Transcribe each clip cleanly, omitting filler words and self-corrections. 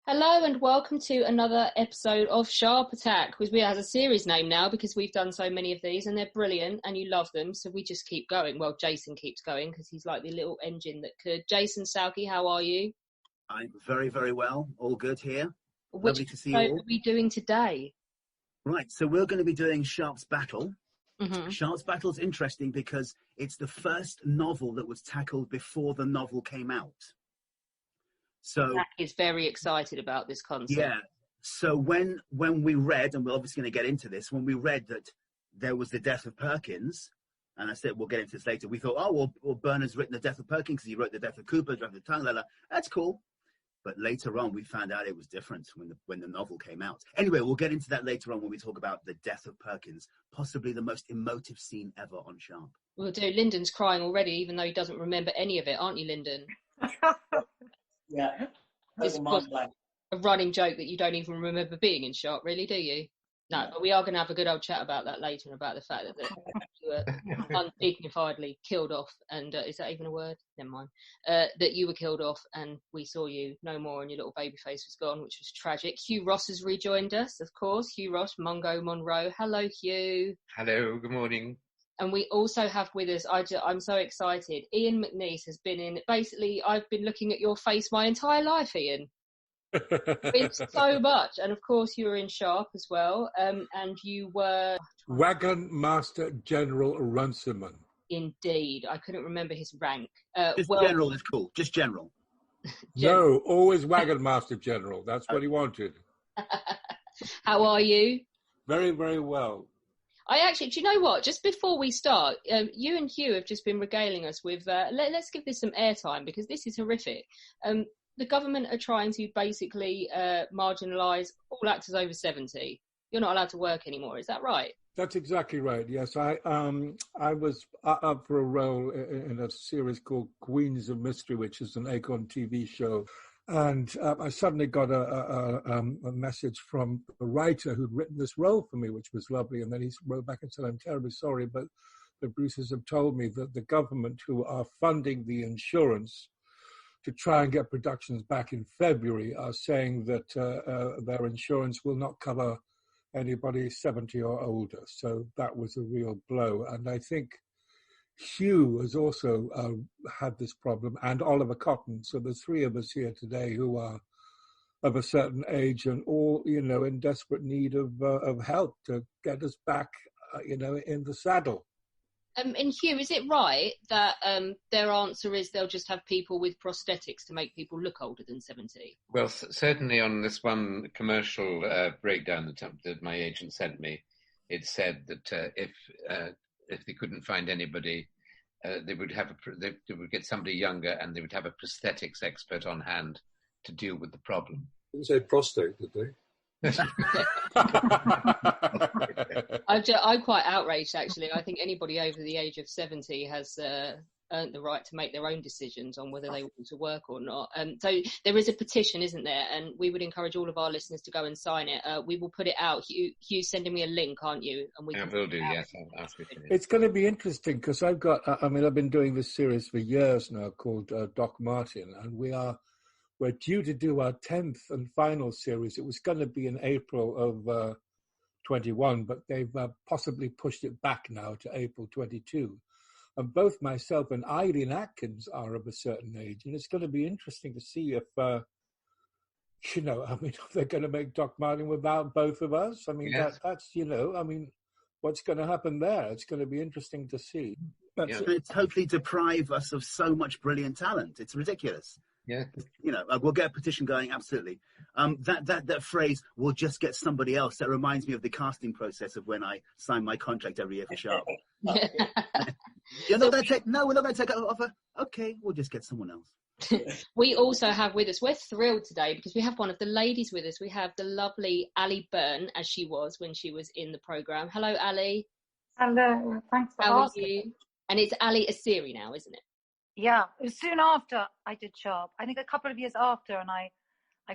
Hello and welcome to another episode of Sharpe Attack, which we has a series name now because we've done so many of these and they're brilliant and you love them, so we just keep going. Well, Jason keeps going because he's like the little engine that could. Jason Salkey, how are you? I'm very, very well. All good here. Which Lovely to see you all. What are we doing today? Right, so we're going to be doing Sharpe's Battle. Mm-hmm. Sharpe's Battle is interesting because it's the first novel that was tackled before the novel came out. So Zach is very excited about this concept. Yeah. So when we read, and we're obviously going to get into this, when we read that there was the death of Perkins, and I said we'll get into this later, we thought, oh, well Bernard's written the death of Perkins because he wrote the death of Cooper, the death of Tongue, that's cool. But later on, we found out it was different when the novel came out. Anyway, we'll get into that later on when we talk about the death of Perkins, possibly the most emotive scene ever on Sharpe. We'll do. Lyndon's crying already, even though he doesn't remember any of it, aren't you, Lyndon? Yeah. It's a running joke that you don't even remember being in Sharpe, really, do you? No, but we are going to have a good old chat about that later and about the fact that you were undignifiedly killed off. And is that even a word? Never mind. That you were killed off and we saw you no more and your little baby face was gone, which was tragic. Hugh Ross has rejoined us, of course. Hugh Ross, Mungo Monroe. Hello, Hugh. Hello, good morning. And we also have with us, I'm so excited, Ian McNeice has been in, basically, I've been looking at your face my entire life, Ian. It's so much. And of course, you were in Sharpe as well. And you were... Wagon Master General Runciman. Indeed. I couldn't remember his rank. General is cool. Just General. No, always Wagon Master General. That's what he wanted. How are you? Very, very well. I actually, do you know what? Just before we start, you and Hugh have just been regaling us with, let's give this some airtime because this is horrific. The government are trying to basically marginalise all actors over 70. You're not allowed to work anymore, is that right? That's exactly right, yes. I was up for a role in a series called Queens of Mystery, which is an Acorn TV show. And I suddenly got a message from the writer who'd written this role for me, which was lovely. And then he wrote back and said, I'm terribly sorry, but the producers have told me that the government, who are funding the insurance to try and get productions back in February, are saying that their insurance will not cover anybody 70 or older. So that was a real blow. And I think Hugh has also had this problem, and Oliver Cotton. So there's three of us here today who are of a certain age and all, in desperate need of help to get us back, in the saddle. And Hugh, is it right that their answer is they'll just have people with prosthetics to make people look older than 70? Well, certainly on this one commercial breakdown that my agent sent me, it said that if they couldn't find anybody, they would get somebody younger, and they would have a prosthetics expert on hand to deal with the problem. Didn't say prostate, did they? I'm quite outraged, actually. I think anybody over the age of 70 has earned the right to make their own decisions on whether they want to work or not. So there is a petition, isn't there? And we would encourage all of our listeners to go and sign it. We will put it out. Hugh's sending me a link, aren't you? And I will do, yes. I'll ask you. It's going to be interesting because I've been doing this series for years now called Doc Martin, and we're due to do our 10th and final series. It was going to be in April of 21, but they've possibly pushed it back now to April 22. And both myself and Eileen Atkins are of a certain age. And it's going to be interesting to see if, if they're going to make Doc Martin without both of us. I mean, yes. that's what's going to happen there? It's going to be interesting to see. It's going to totally deprive us of so much brilliant talent. It's ridiculous. Yeah. We'll get a petition going, absolutely. That phrase, we'll just get somebody else, that reminds me of the casting process of when I sign my contract every year for Sharpe. We're not going to take an offer. Okay, we'll just get someone else. We also have with us, we're thrilled today because we have one of the ladies with us. We have the lovely Allie Byrne, as she was when she was in the programme. Hello, Allie. Hello, thanks for asking. Are you? And it's Allie Esiri now, isn't it? Yeah, it was soon after I did Sharpe. I think a couple of years after, and I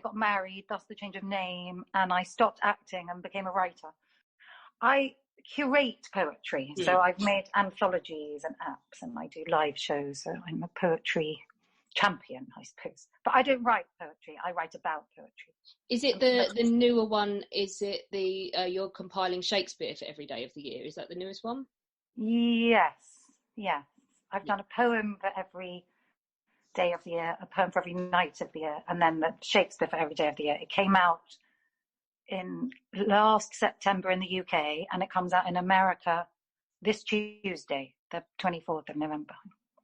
got married, thus the change of name, and I stopped acting and became a writer. I curate poetry, so I've made anthologies and apps, and I do live shows, so I'm a poetry champion, I suppose. But I don't write poetry. I write about poetry. Is it the newer one? Is it the you're compiling Shakespeare for every day of the year? Is that the newest one? Yes. I've done a poem for every day of the year, a poem for every night of the year, and then the Shakespeare for every day of the year. It came out in last September in the UK, and it comes out in America this Tuesday, the 24th of November.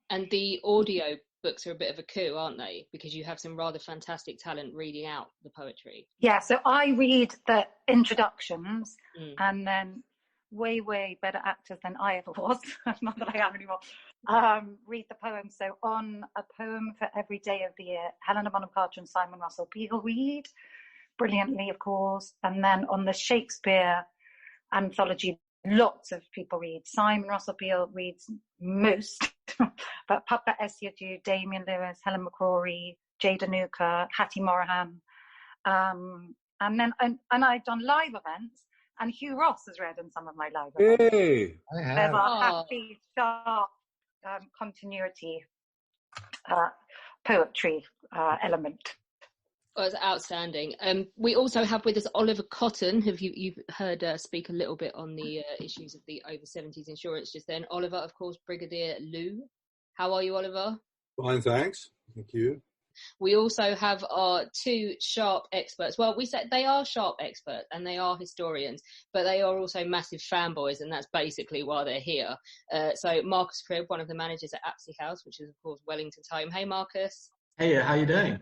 And the audio books are a bit of a coup, aren't they? Because you have some rather fantastic talent reading out the poetry. Yeah, so I read the introductions, and then way better actors than I ever was, not that I am anymore, read the poem. So on a poem for every day of the year, Helena Bonham Carter and Simon Russell Beale read brilliantly, of course. And then on the Shakespeare anthology, lots of people read. Simon Russell Beale reads most, but Papa Essiatu, Damien Lewis, Helen McCrory, Jay Danuka, Hattie Morahan. And I've done live events, and Hugh Ross has read in some of my live events. Hey! There's a happy, sharp continuity poetry element. Oh, it's outstanding. We also have with us Oliver Cotton, who you've heard speak a little bit on the issues of the over 70s insurance just then. Oliver, of course, Brigadier Lou. How are you, Oliver? Fine, thanks. Thank you. We also have our two Sharpe experts. Well, we said they are Sharpe experts and they are historians, but they are also massive fanboys, and that's basically why they're here. So Marcus Cribb, one of the managers at Apsley House, which is, of course, Wellington's home. Hey, Marcus. Hey, how you doing?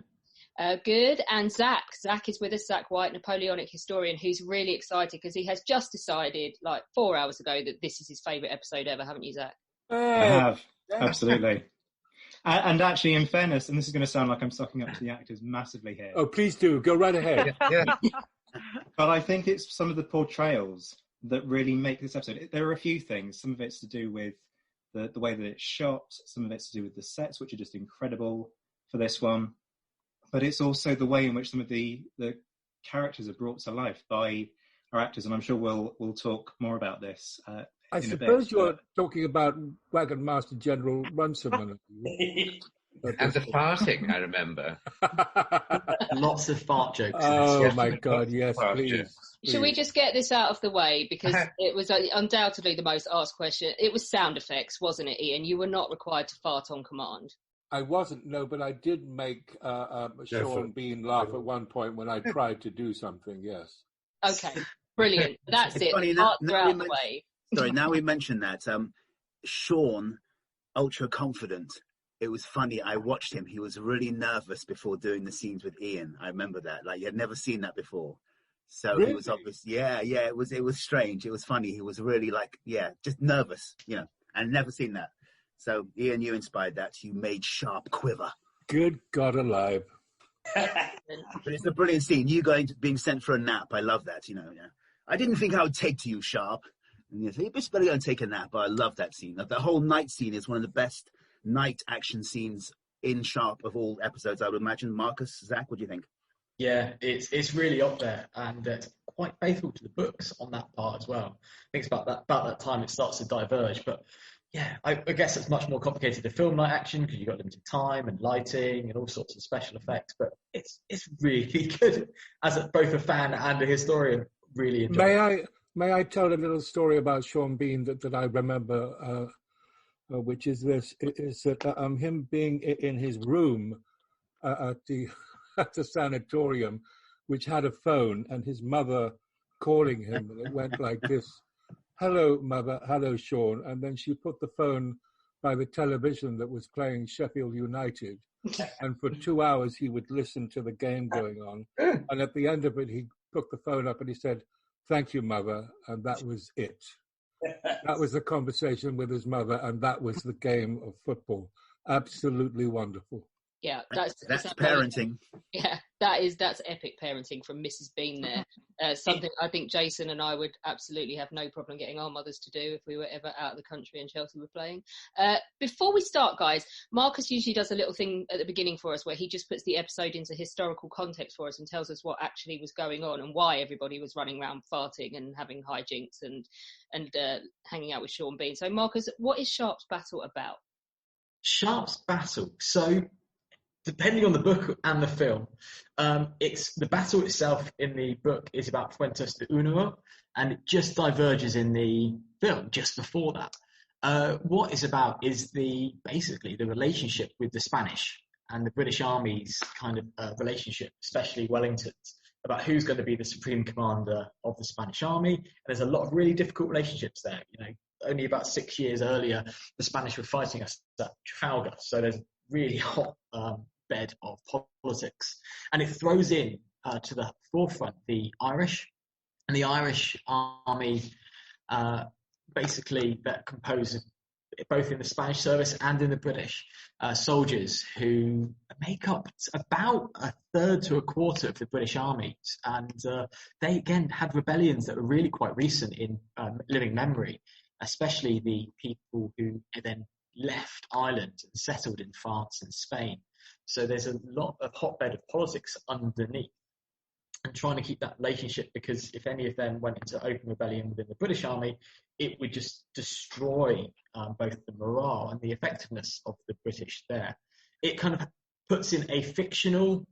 Good. And Zack is with us, Zack White, Napoleonic historian, who's really excited because he has just decided, like 4 hours ago, that this is his favourite episode ever, haven't you, Zack? I have, absolutely. And actually, in fairness, and this is going to sound like I'm sucking up to the actors massively here. Oh, please do. Go right ahead. But I think it's some of the portrayals that really make this episode. There are a few things. Some of it's to do with the way that it's shot. Some of it's to do with the sets, which are just incredible for this one. But it's also the way in which some of the characters are brought to life by our actors. And I'm sure we'll talk more about this I suppose you're talking about Wagon Master General Runciman. And the farting, I remember. Lots of fart jokes. Oh, my God, yes, please. Should we just get this out of the way? Because it was undoubtedly the most asked question. It was sound effects, wasn't it, Ian? You were not required to fart on command. I wasn't, no, but I did make Sean Bean laugh at one point when I tried to do something, yes. Okay, brilliant. That's it. Funny, Parts are out the way. Sorry, now we mentioned that. Sean, ultra confident. It was funny. I watched him. He was really nervous before doing the scenes with Ian. I remember that. Like, you had never seen that before. So really? He was obvious. Yeah. It was strange. It was funny. He was really just nervous, and never seen that. So Ian, you inspired that. You made Sharpe quiver. Good God alive. But it's a brilliant scene. You being sent for a nap. I love that, I didn't think I would take to you, Sharpe. And you think, you better go and take a nap. But I love that scene. The whole night scene is one of the best night action scenes in Sharpe of all episodes, I would imagine. Marcus, Zack, what do you think? Yeah, it's really up there, and it's quite faithful to the books on that part as well. I think it's about that time it starts to diverge, but yeah, I guess it's much more complicated to film night action because you've got limited time and lighting and all sorts of special effects, but it's really good as both a fan and a historian. Really enjoy it. May I tell a little story about Sean Bean that I remember, which is this, is that him being in his room at the sanatorium, which had a phone, and his mother calling him, and it went like this: "Hello, Mother. Hello, Sean." And then she put the phone by the television that was playing Sheffield United, and for 2 hours he would listen to the game going on. And at the end of it, he took the phone up and he said, "Thank you, Mother," and that was it. That was the conversation with his mother, and that was the game of football. Absolutely wonderful. Yeah, that's parenting. Yeah, that's epic parenting from Mrs. Bean there. Something I think Jason and I would absolutely have no problem getting our mothers to do if we were ever out of the country and Chelsea were playing. Before we start, guys, Marcus usually does a little thing at the beginning for us where he just puts the episode into historical context for us and tells us what actually was going on and why everybody was running around farting and having hijinks and hanging out with Sean Bean. So, Marcus, what is Sharpe's battle about? Sharpe's battle. So depending on the book and the film, it's the battle itself in the book is about Fuentes de Unio, and it just diverges in the film just before that. What it's about is basically the relationship with the Spanish and the British Army's kind of relationship, especially Wellington's, about who's going to be the supreme commander of the Spanish Army. And there's a lot of really difficult relationships there. You know, only about 6 years earlier, the Spanish were fighting us at Trafalgar, so there's a really hot bed of politics, and it throws in to the forefront the Irish, and the Irish army basically that compose both in the Spanish service and in the British soldiers who make up about a third to a quarter of the British armies, and they again had rebellions that were really quite recent in living memory, especially the people who then left Ireland and settled in France and Spain. So there's a lot of hotbed of politics underneath, and trying to keep that relationship, because if any of them went into open rebellion within the British Army, it would just destroy both the morale and the effectiveness of the British there. It kind of puts in a fictional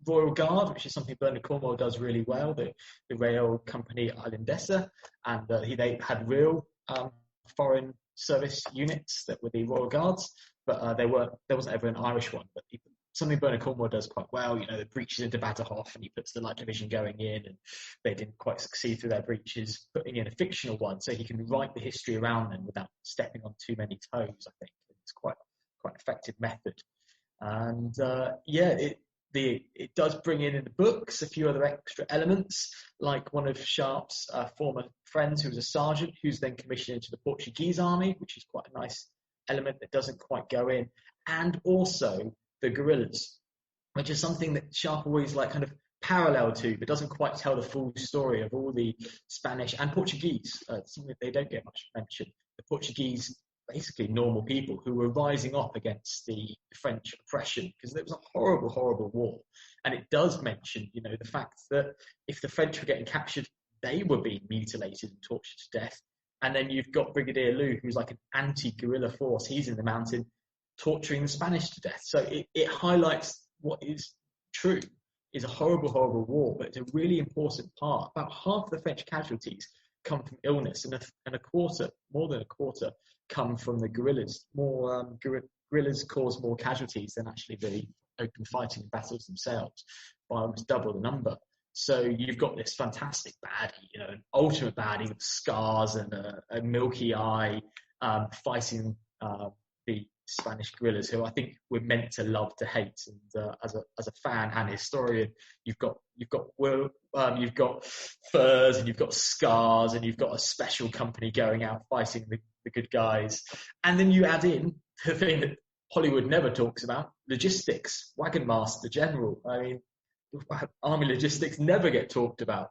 Royal Guard, which is something Bernard Cornwell does really well, the Rail Company Irlandesa, and they had real foreign service units that were the Royal Guards, but there wasn't ever an Irish one. But something Bernard Cornwell does quite well, you know, the breaches into Badajoz, and he puts the light division going in, and they didn't quite succeed through their breaches, putting in a fictional one so he can write the history around them without stepping on too many toes. I think it's quite an effective method. And it does bring in the books a few other extra elements, like one of Sharpe's former friends who was a sergeant, who's then commissioned into the Portuguese army, which is quite a nice element that doesn't quite go in, and also the guerrillas, which is something that Sharpe always kind of parallel to, but doesn't quite tell the full story of all the Spanish and Portuguese, something they don't get much mention. The Portuguese, basically normal people who were rising up against the French oppression, because there was a horrible, horrible war. And it does mention, you know, the fact that if the French were getting captured, they were being mutilated and tortured to death. And then you've got Brigadier Lou, who's like an anti-guerrilla force. He's in the mountain torturing the Spanish to death. So it highlights what is true, is a horrible, horrible war, but it's a really important part. About half of the French casualties come from illness, and a quarter, more than a quarter, come from the guerrillas. More guerrillas cause more casualties than actually the open fighting battles themselves, by almost double the number. So you've got this fantastic baddie, you know, an ultimate baddie with scars and a milky eye, fighting the Spanish guerrillas, who I think we're meant to love to hate. And as a fan and historian, you've got furs, and you've got scars, and you've got a special company going out fighting the good guys. And then you add in the thing that Hollywood never talks about: logistics, wagon master, general. I mean, army logistics never get talked about.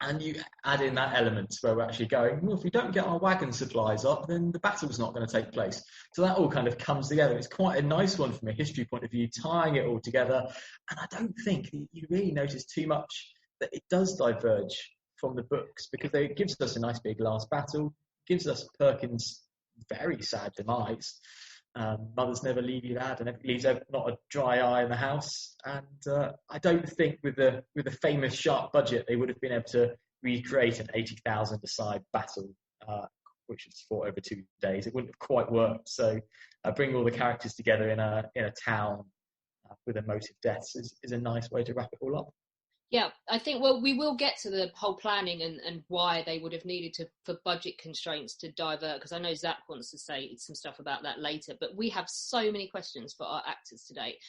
And you add in that element where we're actually going, well, if we don't get our wagon supplies up, then the battle's not going to take place. So that all kind of comes together. It's quite a nice one from a history point of view, tying it all together. And I don't think you really notice too much that it does diverge from the books, because it gives us a nice big last battle, gives us Perkins' very sad demise. Mothers never leave you, lad, and it leaves not a dry eye in the house. And I don't think with the famous Sharpe budget they would have been able to recreate an 80,000-a-side battle, which was fought over 2 days. It wouldn't have quite worked. So bring all the characters together in a town with emotive deaths is a nice way to wrap it all up. Yeah, I think, well, we will get to the whole planning and why they would have needed to, for budget constraints, to divert, because I know Zach wants to say some stuff about that later, but we have so many questions for our actors today.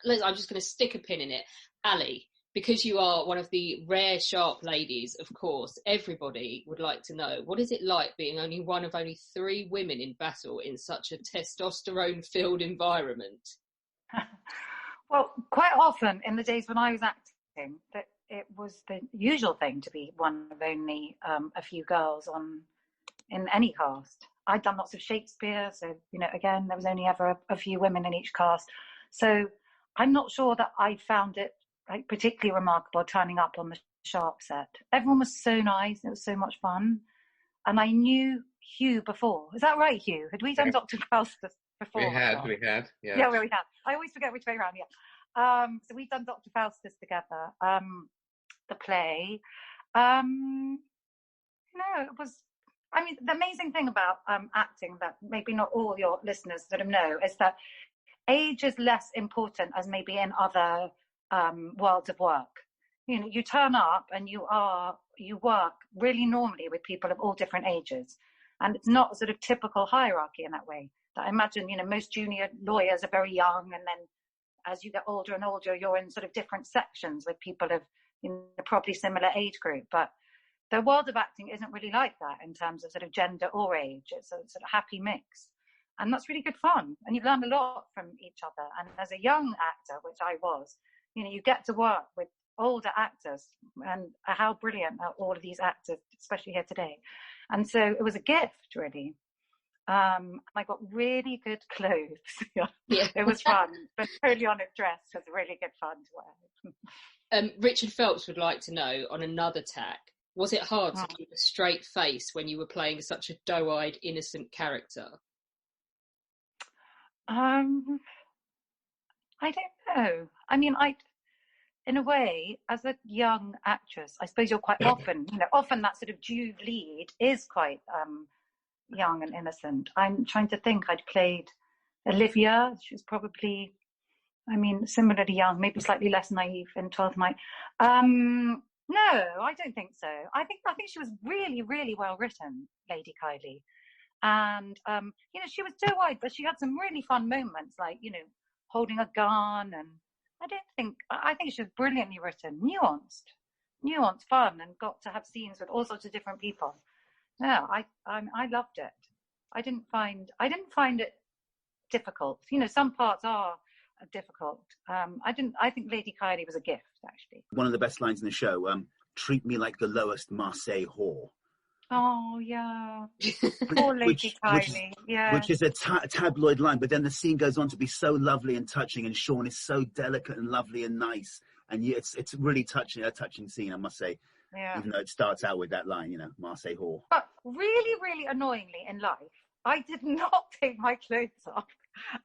Liz, I'm just going to stick a pin in it. Allie, because you are one of the rare Sharpe ladies, of course, everybody would like to know, what is it like being one of only 3 women in battle in such a testosterone-filled environment? Well, quite often in the days when I was acting, that it was the usual thing to be one of only a few girls in any cast. I'd done lots of Shakespeare, so, you know, again, there was only ever a few women in each cast. So I'm not sure that I found it particularly remarkable turning up on the Sharpe set. Everyone was so nice, it was so much fun. And I knew Hugh before. Is that right, Hugh? Had we done Dr. Faustus? before. We had, yeah. Yeah, we had. I always forget which way around, yeah. So we've done Dr. Faustus together, the play. It was, I mean, the amazing thing about acting that maybe not all your listeners sort of know is that age is less important as maybe in other worlds of work. You know, you turn up and you work really normally with people of all different ages. And it's not a sort of typical hierarchy in that way. That I imagine, you know, most junior lawyers are very young, and then as you get older and older, you're in sort of different sections with people of, you know, probably similar age group. But the world of acting isn't really like that in terms of sort of gender or age. It's a sort of happy mix. And that's really good fun. And you learn a lot from each other. And as a young actor, which I was, you know, you get to work with older actors, and how brilliant are all of these actors, especially here today. And so it was a gift, really. I got really good clothes. Yeah. It was fun. But Napoleonic dress was really good fun to wear. Richard Phelps would like to know, on another tack, was it hard to keep a straight face when you were playing such a doe-eyed, innocent character? I don't know. I mean, in a way, as a young actress, I suppose you're quite often that sort of Jude lead is quite young and innocent. I'm trying to think. I'd played Olivia. She was probably, I mean, similarly young, maybe slightly less naive in 12th Night. No, I don't think so. I think she was really, really well written, Lady Kylie. And, you know, she was doe-eyed, but she had some really fun moments, like, you know, holding a gun. And I think she was brilliantly written, nuanced, fun, and got to have scenes with all sorts of different people. No, I loved it. I didn't find it difficult. You know, some parts are difficult. I think Lady Kylie was a gift, actually. One of the best lines in the show, treat me like the lowest Marseille whore. Oh, yeah. Poor Lady Kylie, yeah. Which is a tabloid line, but then the scene goes on to be so lovely and touching, and Sean is so delicate and lovely and nice. And it's really a touching scene, I must say. Yeah. Even though it starts out with that line, you know, Marseille whore. But really, really annoyingly in life, I did not take my clothes off.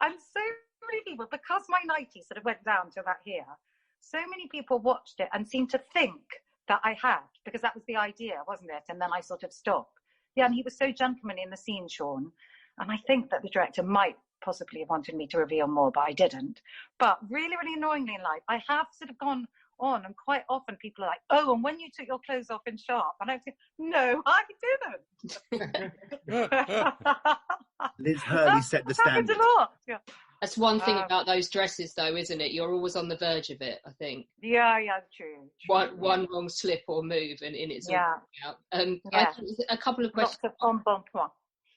And so many people, because my nightie sort of went down to about here, so many people watched it and seemed to think that I had, because that was the idea, wasn't it? And then I sort of stopped. Yeah, and he was so gentlemanly in the scene, Sean. And I think that the director might possibly have wanted me to reveal more, but I didn't. But really, really annoyingly in life, I have sort of gone on, and quite often people are like, oh, and when you took your clothes off in Sharpe? And I was like, no, I didn't. Liz Hurley set the standard. Yeah. That's one thing about those dresses, though, isn't it? You're always on the verge of it, I think. Yeah, true. One wrong slip or move, and it's all out. I think a couple of questions. Lots of embonpoint.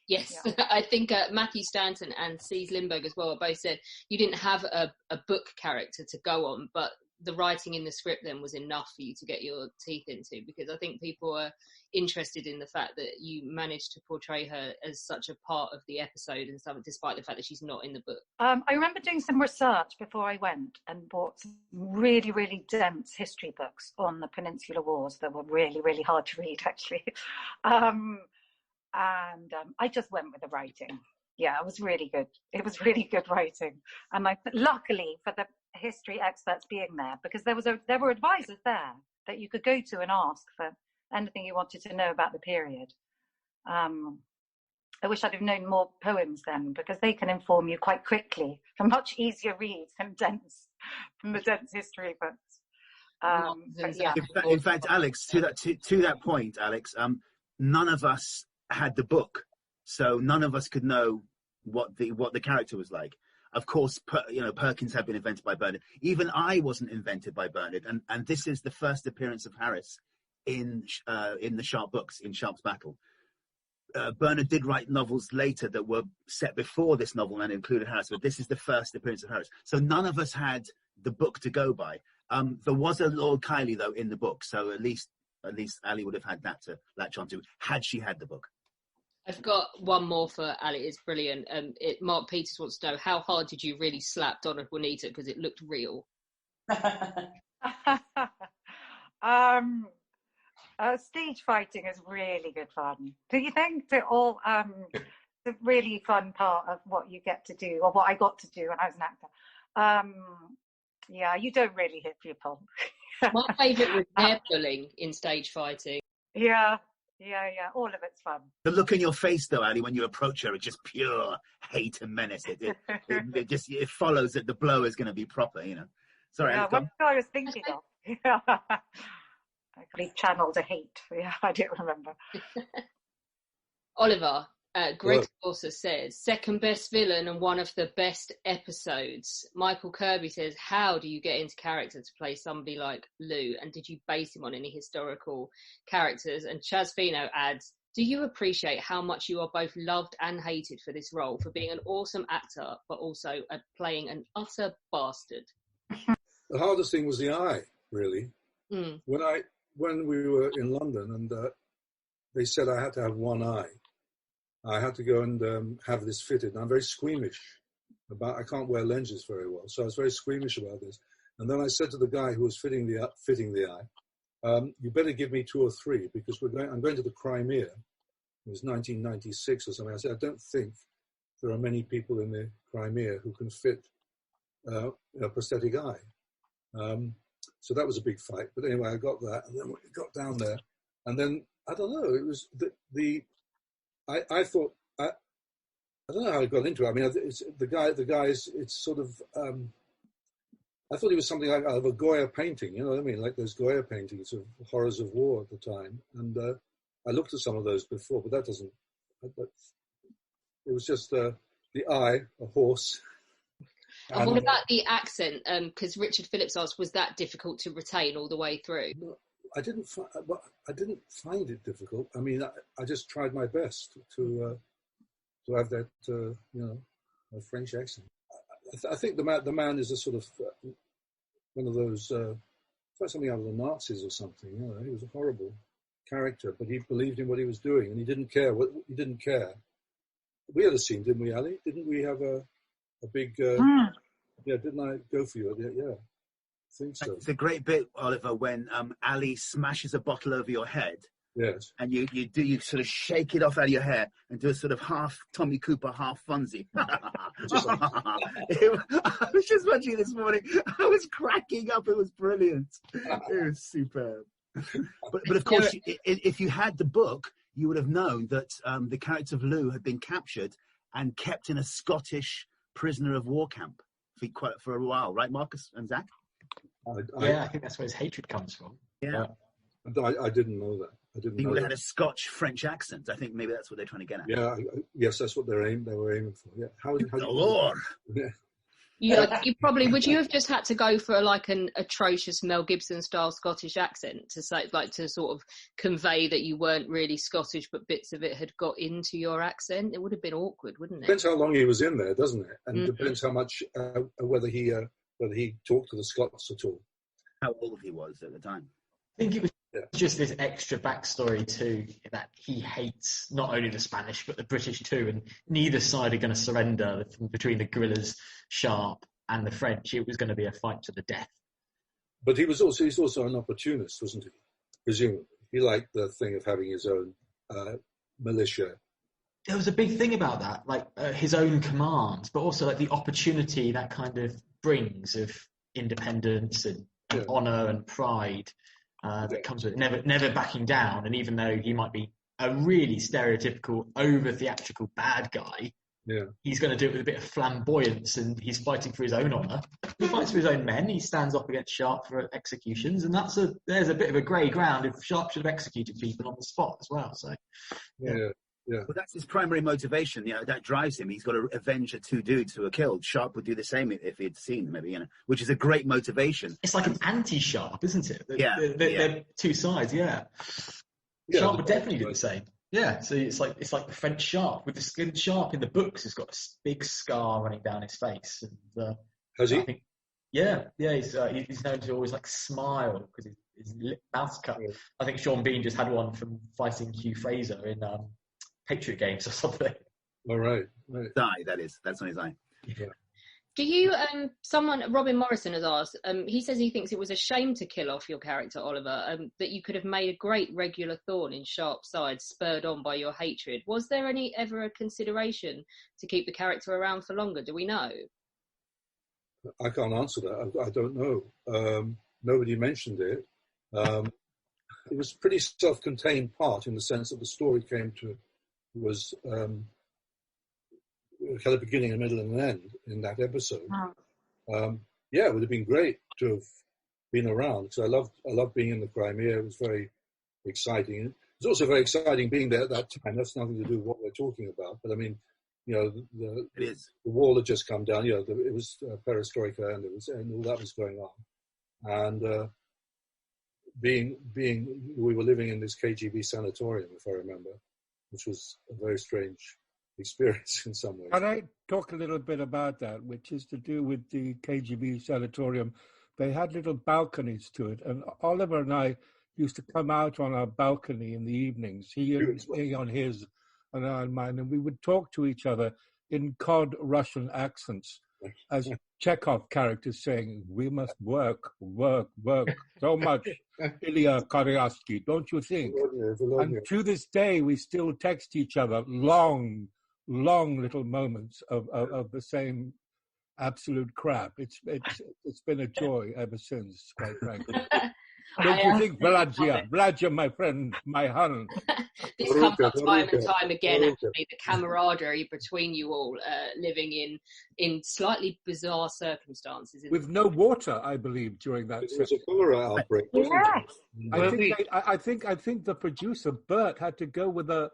Yes, yeah. I think Matthew Stanton and C's Lindbergh as well both said you didn't have a book character to go on, but the writing in the script then was enough for you to get your teeth into, because I think people are interested in the fact that you managed to portray her as such a part of the episode and stuff, despite the fact that she's not in the book. I remember doing some research before I went and bought some really, really dense history books on the Peninsular Wars that were really, really hard to read, actually. I just went with the writing. Yeah, it was really good. It was really good writing. And luckily for the history experts being there, because there were advisors there that you could go to and ask for anything you wanted to know about the period. I wish I'd have known more poems then, because they can inform you quite quickly. A much easier read than the dense history books. Yeah. In fact, Alex, to that point, Alex, none of us had the book, so none of us could know what the character was like. Of course, Perkins had been invented by Bernard. Even I wasn't invented by Bernard, and this is the first appearance of Harris in the Sharpe books, in Sharpe's Battle. Bernard did write novels later that were set before this novel and included Harris, but this is the first appearance of Harris. So none of us had the book to go by. There was a Lord Kylie though in the book, so at least Ali would have had that to latch onto had she had the book. I've got one more for Ali. It's brilliant. Mark Peters wants to know, how hard did you really slap Donna Juanita, because it looked real? Stage fighting is really good fun. Do you think? To all a really fun part of what you get to do, or what I got to do when I was an actor. Yeah, you don't really hit people. My favourite was hair pulling in stage fighting. Yeah. All of it's fun. The look in your face, though, Ali, when you approach her, it's just pure hate and menace. It follows that the blow is going to be proper, you know. Sorry, yeah, what I was thinking of. I probably channeled a hate. Yeah, I don't remember. Oliver, Greg also says, second best villain and one of the best episodes. Michael Kirby says, how do you get into character to play somebody like Lou? And did you base him on any historical characters? And Chaz Fino adds, do you appreciate how much you are both loved and hated for this role, for being an awesome actor, but also playing an utter bastard? The hardest thing was the eye, really. Mm. When we were in London and they said I had to have one eye, I had to go and have this fitted. And I'm very squeamish I can't wear lenses very well, so I was very squeamish about this. And then I said to the guy who was fitting the eye, you better give me 2 or 3 because I'm going to the Crimea. It was 1996 or something. I said, I don't think there are many people in the Crimea who can fit a prosthetic eye. So that was a big fight. But anyway, I got that, and then we got down there, and then I don't know. It was I thought I don't know how I got into it. I mean, it's, the guys. It's sort of. I thought he was something like out of a Goya painting. You know what I mean? Like those Goya paintings of horrors of war at the time. And I looked at some of those before, but that doesn't. It was just the eye, a horse. And what about the accent? Because Richard Phillips asked, was that difficult to retain all the way through? I didn't find it difficult. I mean, I just tried my best to have that, a French accent. I think the man is a sort of one of those, like something out of the Nazis or something. You know, he was a horrible character, but he believed in what he was doing, and he didn't care. He didn't care. We had a scene, didn't we, Ali? Didn't we have a big? Yeah, didn't I go for you? Yeah, I think so. It's a great bit, Oliver, when Ali smashes a bottle over your head. Yes. And you sort of shake it off out of your hair and do a sort of half Tommy Cooper, half Fonzie. I was just watching it this morning. I was cracking up. It was brilliant. It was superb. But of course, if you had the book, you would have known that the character of Lou had been captured and kept in a Scottish prisoner of war camp for a while, right, Marcus and Zack? I think that's where his hatred comes from. Yeah. I didn't know that. He would have had a Scotch-French accent. I think maybe that's what they're trying to get at. Yeah, yes, that's what they were aiming for. Yeah. How Lord. Yeah. You probably would you have just had to go for like an atrocious Mel Gibson style Scottish accent to say, like, to sort of convey that you weren't really Scottish, but bits of it had got into your accent? It would have been awkward, wouldn't it? Depends how long he was in there, doesn't it? And depends how much whether he talked to the Scots at all. How old he was at the time. I think it was just this extra backstory too, that he hates not only the Spanish but the British too, and neither side are going to surrender. Between the guerrillas, Sharpe, and the French, it was going to be a fight to the death. But he's also an opportunist, wasn't he? Presumably, he liked the thing of having his own militia. There was a big thing about that, like his own commands, but also like the opportunity that kind of brings of independence and honour and pride. That comes with it, never backing down. And even though he might be a really stereotypical, over-theatrical bad guy, he's going to do it with a bit of flamboyance, and he's fighting for his own honour. He fights for his own men. He stands up against Sharpe for executions, and there's a bit of a grey ground if Sharpe should have executed people on the spot as well. So, yeah. Well, that's his primary motivation. That drives him. He's got to avenge the 2 dudes who were killed. Sharpe would do the same if he'd seen, maybe, which is a great motivation. It's like an anti-Sharpe, isn't it? They're 2 sides. Sharpe would definitely do the same. Yeah, so it's like the French Sharpe with the skin. Sharpe in the books has got a big scar running down his face. And, has he? I think, he's known to always like smile because his mouth's cut. Yeah. I think Sean Bean just had one from fighting Hugh Fraser in Patriot Games or something. All right. Eye, that is. That's on his eye. Yeah. Do you, Robin Morrison has asked, he says he thinks it was a shame to kill off your character, Oliver, that you could have made a great regular thorn in Sharpe's side, spurred on by your hatred. Was there ever a consideration to keep the character around for longer? Do we know? I can't answer that. I don't know. Nobody mentioned it. It was a pretty self-contained part in the sense that the story was had a beginning, a middle, and an end in that episode. Wow. Yeah, it would have been great to have been around because I loved being in the Crimea. It was very exciting. It was also very exciting being there at that time. That's nothing to do with what we're talking about. But I mean, the wall had just come down. It was perestroika, and all that was going on. And we were living in this KGB sanatorium, if I remember, which was a very strange experience in some ways. Can I talk a little bit about that, which is to do with the KGB sanatorium? They had little balconies to it, and Oliver and I used to come out on our balcony in the evenings, he on his and I on mine, and we would talk to each other in cod Russian accents, as Chekhov characters saying, "We must work so much, Ilya Koryasky, don't you think?" And to this day, we still text each other long little moments of the same absolute crap. It's been a joy ever since, quite frankly. Don't you think, Vladja, my friend, my hun? This comes up time and time again, actually, the camaraderie between you all, living in slightly bizarre circumstances. With no water, I believe, during that. It was a cholera outbreak, wasn't it? I think the producer, Bert, had to go with a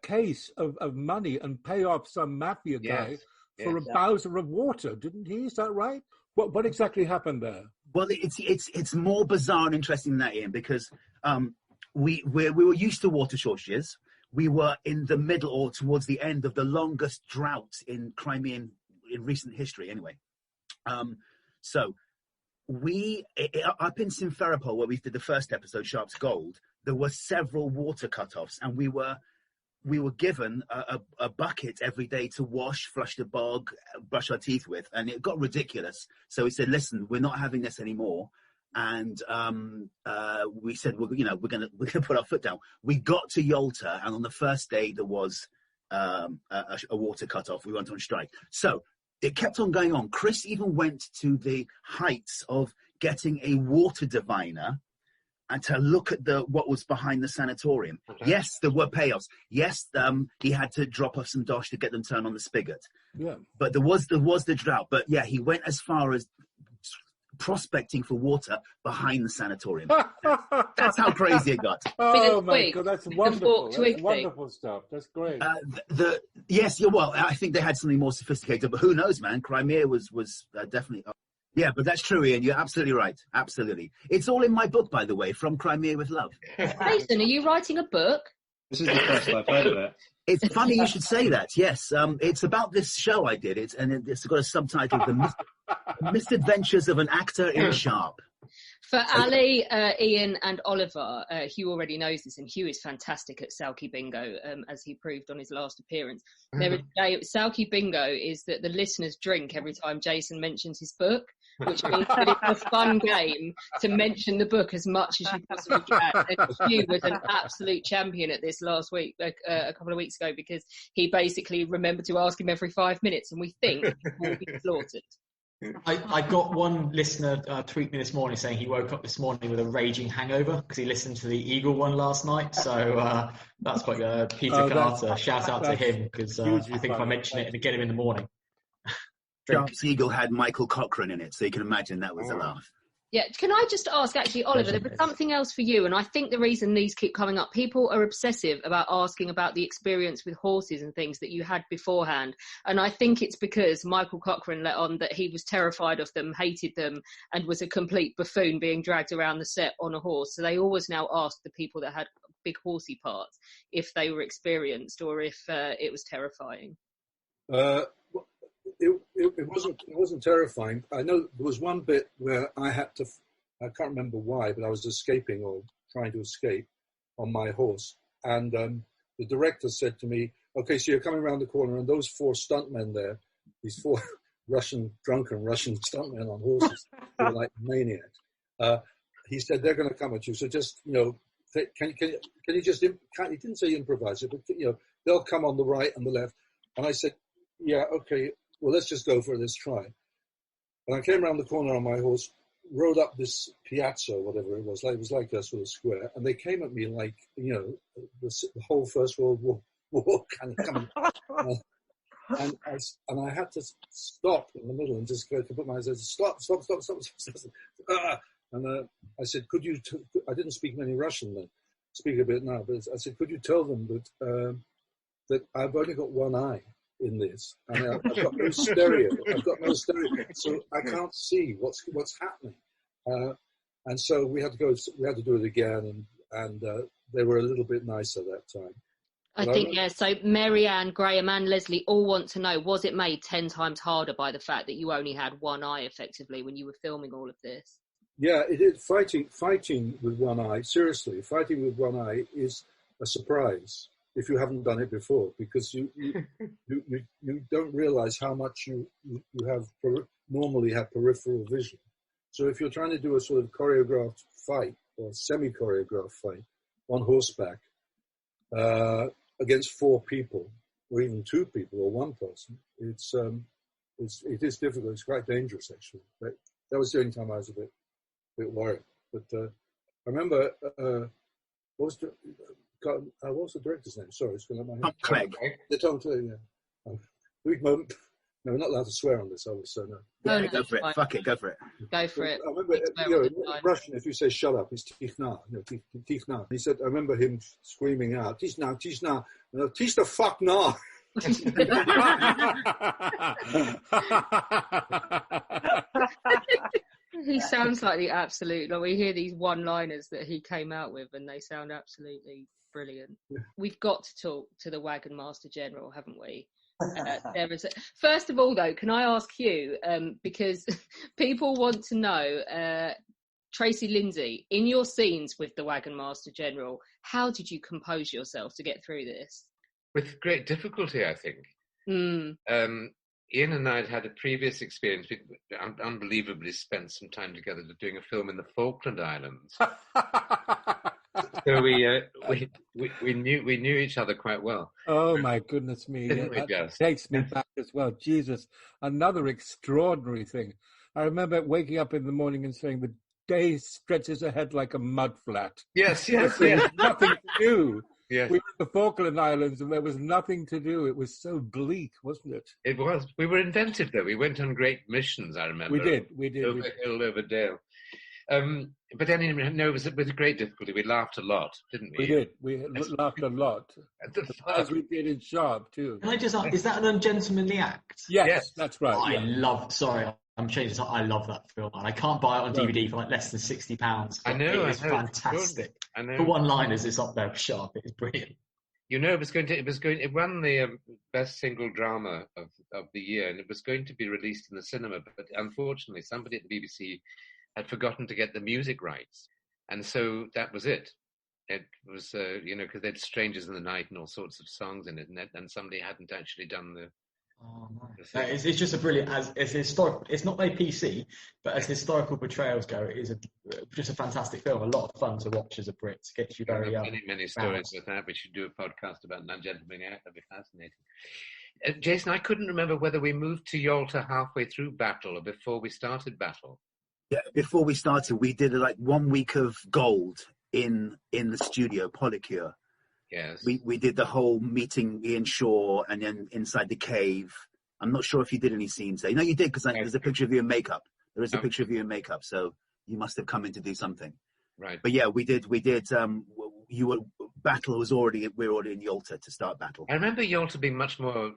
case of money and pay off some mafia guy for a bowser of water, didn't he? Is that right? What exactly happened there? Well, it's more bizarre and interesting than that, Ian, because we were used to water shortages. We were in the middle or towards the end of the longest drought in Crimean in recent history, anyway. So up in Simferopol, where we did the first episode, Sharpe's Gold, there were several water cutoffs, and we were given a bucket every day to wash, flush the bog, brush our teeth with, and it got ridiculous. So we said, "Listen, we're not having this anymore." And we said, "We're gonna put our foot down." We got to Yalta, and on the first day there was a water cutoff. We went on strike. So it kept on going on. Chris even went to the heights of getting a water diviner and to look at what was behind the sanatorium. Okay. Yes, there were payoffs. Yes, he had to drop off some dosh to get them turned on the spigot. Yeah. But there was the drought. But yeah, he went as far as prospecting for water behind the sanatorium. That's how crazy it got. Oh my God, that's wonderful. That's wonderful stuff. That's great. Yes, well, I think they had something more sophisticated, but who knows, man? Crimea was definitely. Yeah, but that's true, Ian. You're absolutely right. Absolutely. It's all in my book, by the way, From Crimea with Love. Jason, are you writing a book? This is the first I've heard of it. It's funny you should say that, yes. It's about this show I did, and it's got a subtitle, The Misadventures of an Actor in Sharpe. For Allie, Ian and Oliver, Hugh already knows this, and Hugh is fantastic at Salkey Bingo, as he proved on his last appearance. Salkey Bingo is that the listeners drink every time Jason mentions his book, which means that it's a fun game to mention the book as much as you possibly can. And Hugh was an absolute champion at this last week, a couple of weeks ago, because he basically remembered to ask him every 5 minutes, and we think he will be slaughtered. I got one listener tweet me this morning saying he woke up this morning with a raging hangover because he listened to the Eagle one last night. So that's quite Peter Carter. Shout out to him, because I think if I mention it, it'll get him in the morning. Sharpe's Eagle had Michael Cochrane in it, so you can imagine that was a laugh. Yeah, can I just ask, actually, Oliver, there was something else for you, and I think the reason these keep coming up, people are obsessive about asking about the experience with horses and things that you had beforehand, and I think it's because Michael Cochrane let on that he was terrified of them, hated them, and was a complete buffoon being dragged around the set on a horse. So they always now ask the people that had big horsey parts if they were experienced or if it was terrifying. It wasn't terrifying. I know there was one bit where I can't remember why, but I was escaping or trying to escape on my horse. And the director said to me, "Okay, so you're coming around the corner, and those 4 stuntmen there, these four drunken Russian stuntmen on horses who were like maniacs. He said, they're going to come at you. So just, can you just, he didn't say improvise it, but, they'll come on the right and the left. And I said, yeah, okay, well, let's just go for it. Let's try. And I came around the corner on my horse, rode up this piazza or whatever it was like a sort of square. And they came at me like, the whole First World War kind of coming. And I had to stop in the middle and just go to put my hands, stop. And I said, could you, I didn't speak many Russian then, speak a bit now, but I said, could you tell them that I've only got one eye in this, and I've got no stereo. So I can't see what's happening. And so we had to do it again, and they were a little bit nicer that time. I think, yeah, so Mary Ann, Graham and Leslie all want to know, was it made 10 times harder by the fact that you only had one eye effectively when you were filming all of this? Yeah, it is. Fighting with one eye, seriously, fighting with one eye is a surprise if you haven't done it before, because you don't realize how much you normally have peripheral vision. So if you're trying to do a sort of choreographed fight or semi-choreographed fight on horseback, against 4 people, or even 2 people, or 1 person, it is difficult. It's quite dangerous, actually. But that was the only time I was a bit worried. But I remember what was the director's name? Sorry, it's going to my head. Tom Clegg. Tom Clegg. Yeah. No, we're not allowed to swear on this, are we? So no. Yeah, go for it. Fuck it, go for it. Go for it. I remember, in Russian, if you say shut up, it's tichna. Tichna. He said, I remember him screaming out, tichna, teach the fuck now. He sounds like the absolute, we hear these one-liners that he came out with and they sound absolutely brilliant. Yeah. We've got to talk to the Wagon Master General, haven't we? First of all, though, can I ask Hugh, because people want to know, Tracy Lindsay, in your scenes with the Wagon Master General, how did you compose yourself to get through this? With great difficulty, I think. Ian and I had a previous experience. We unbelievably spent some time together doing a film in the Falkland Islands. So we knew each other quite well. Oh my goodness me! That takes me back as well. Jesus, another extraordinary thing. I remember waking up in the morning and saying, "The day stretches ahead like a mud flat." Yes. There's nothing to do. Yes. We were in the Falkland Islands and there was nothing to do. It was so bleak, wasn't it? It was. We were inventive, though. We went on great missions, I remember. We did. Over hill, over dale. But then, it was with great difficulty. We laughed a lot, didn't we? We did. We laughed a lot. As we did in Sharpe, too. Can I just ask, is that an ungentlemanly act? Yes, that's right. I'm changing this. I love that film, and I can't buy it on DVD for like less than £60. I know. It's fantastic. I know. For one-liners, it's up there with Sharpe. It's brilliant. It won the best single drama of the year, and it was going to be released in the cinema, but unfortunately, somebody at the BBC had forgotten to get the music rights, and so that was it. It was, because they had Strangers in the Night and all sorts of songs in it, and somebody hadn't actually done the. Oh, nice. It's just a brilliant, as historical. It's not very PC, but as historical portrayals go, it is just a fantastic film. A lot of fun to watch as a Brit. Gets you very many stories with that. We should do a podcast about an ungentlemanly act. That'd be fascinating. Jason, I couldn't remember whether we moved to Yalta halfway through Battle or before we started Battle. Yeah, before we started, we did 1 week of gold in the studio, Polycure. Yes. We did the whole meeting Ian Shaw and then inside the cave. I'm not sure if you did any scenes there. No, you did, because there's a picture of you in makeup. There is a picture of you in makeup, so you must have come in to do something. Right. But yeah, we did. Battle was we were already in Yalta to start Battle. I remember Yalta being much more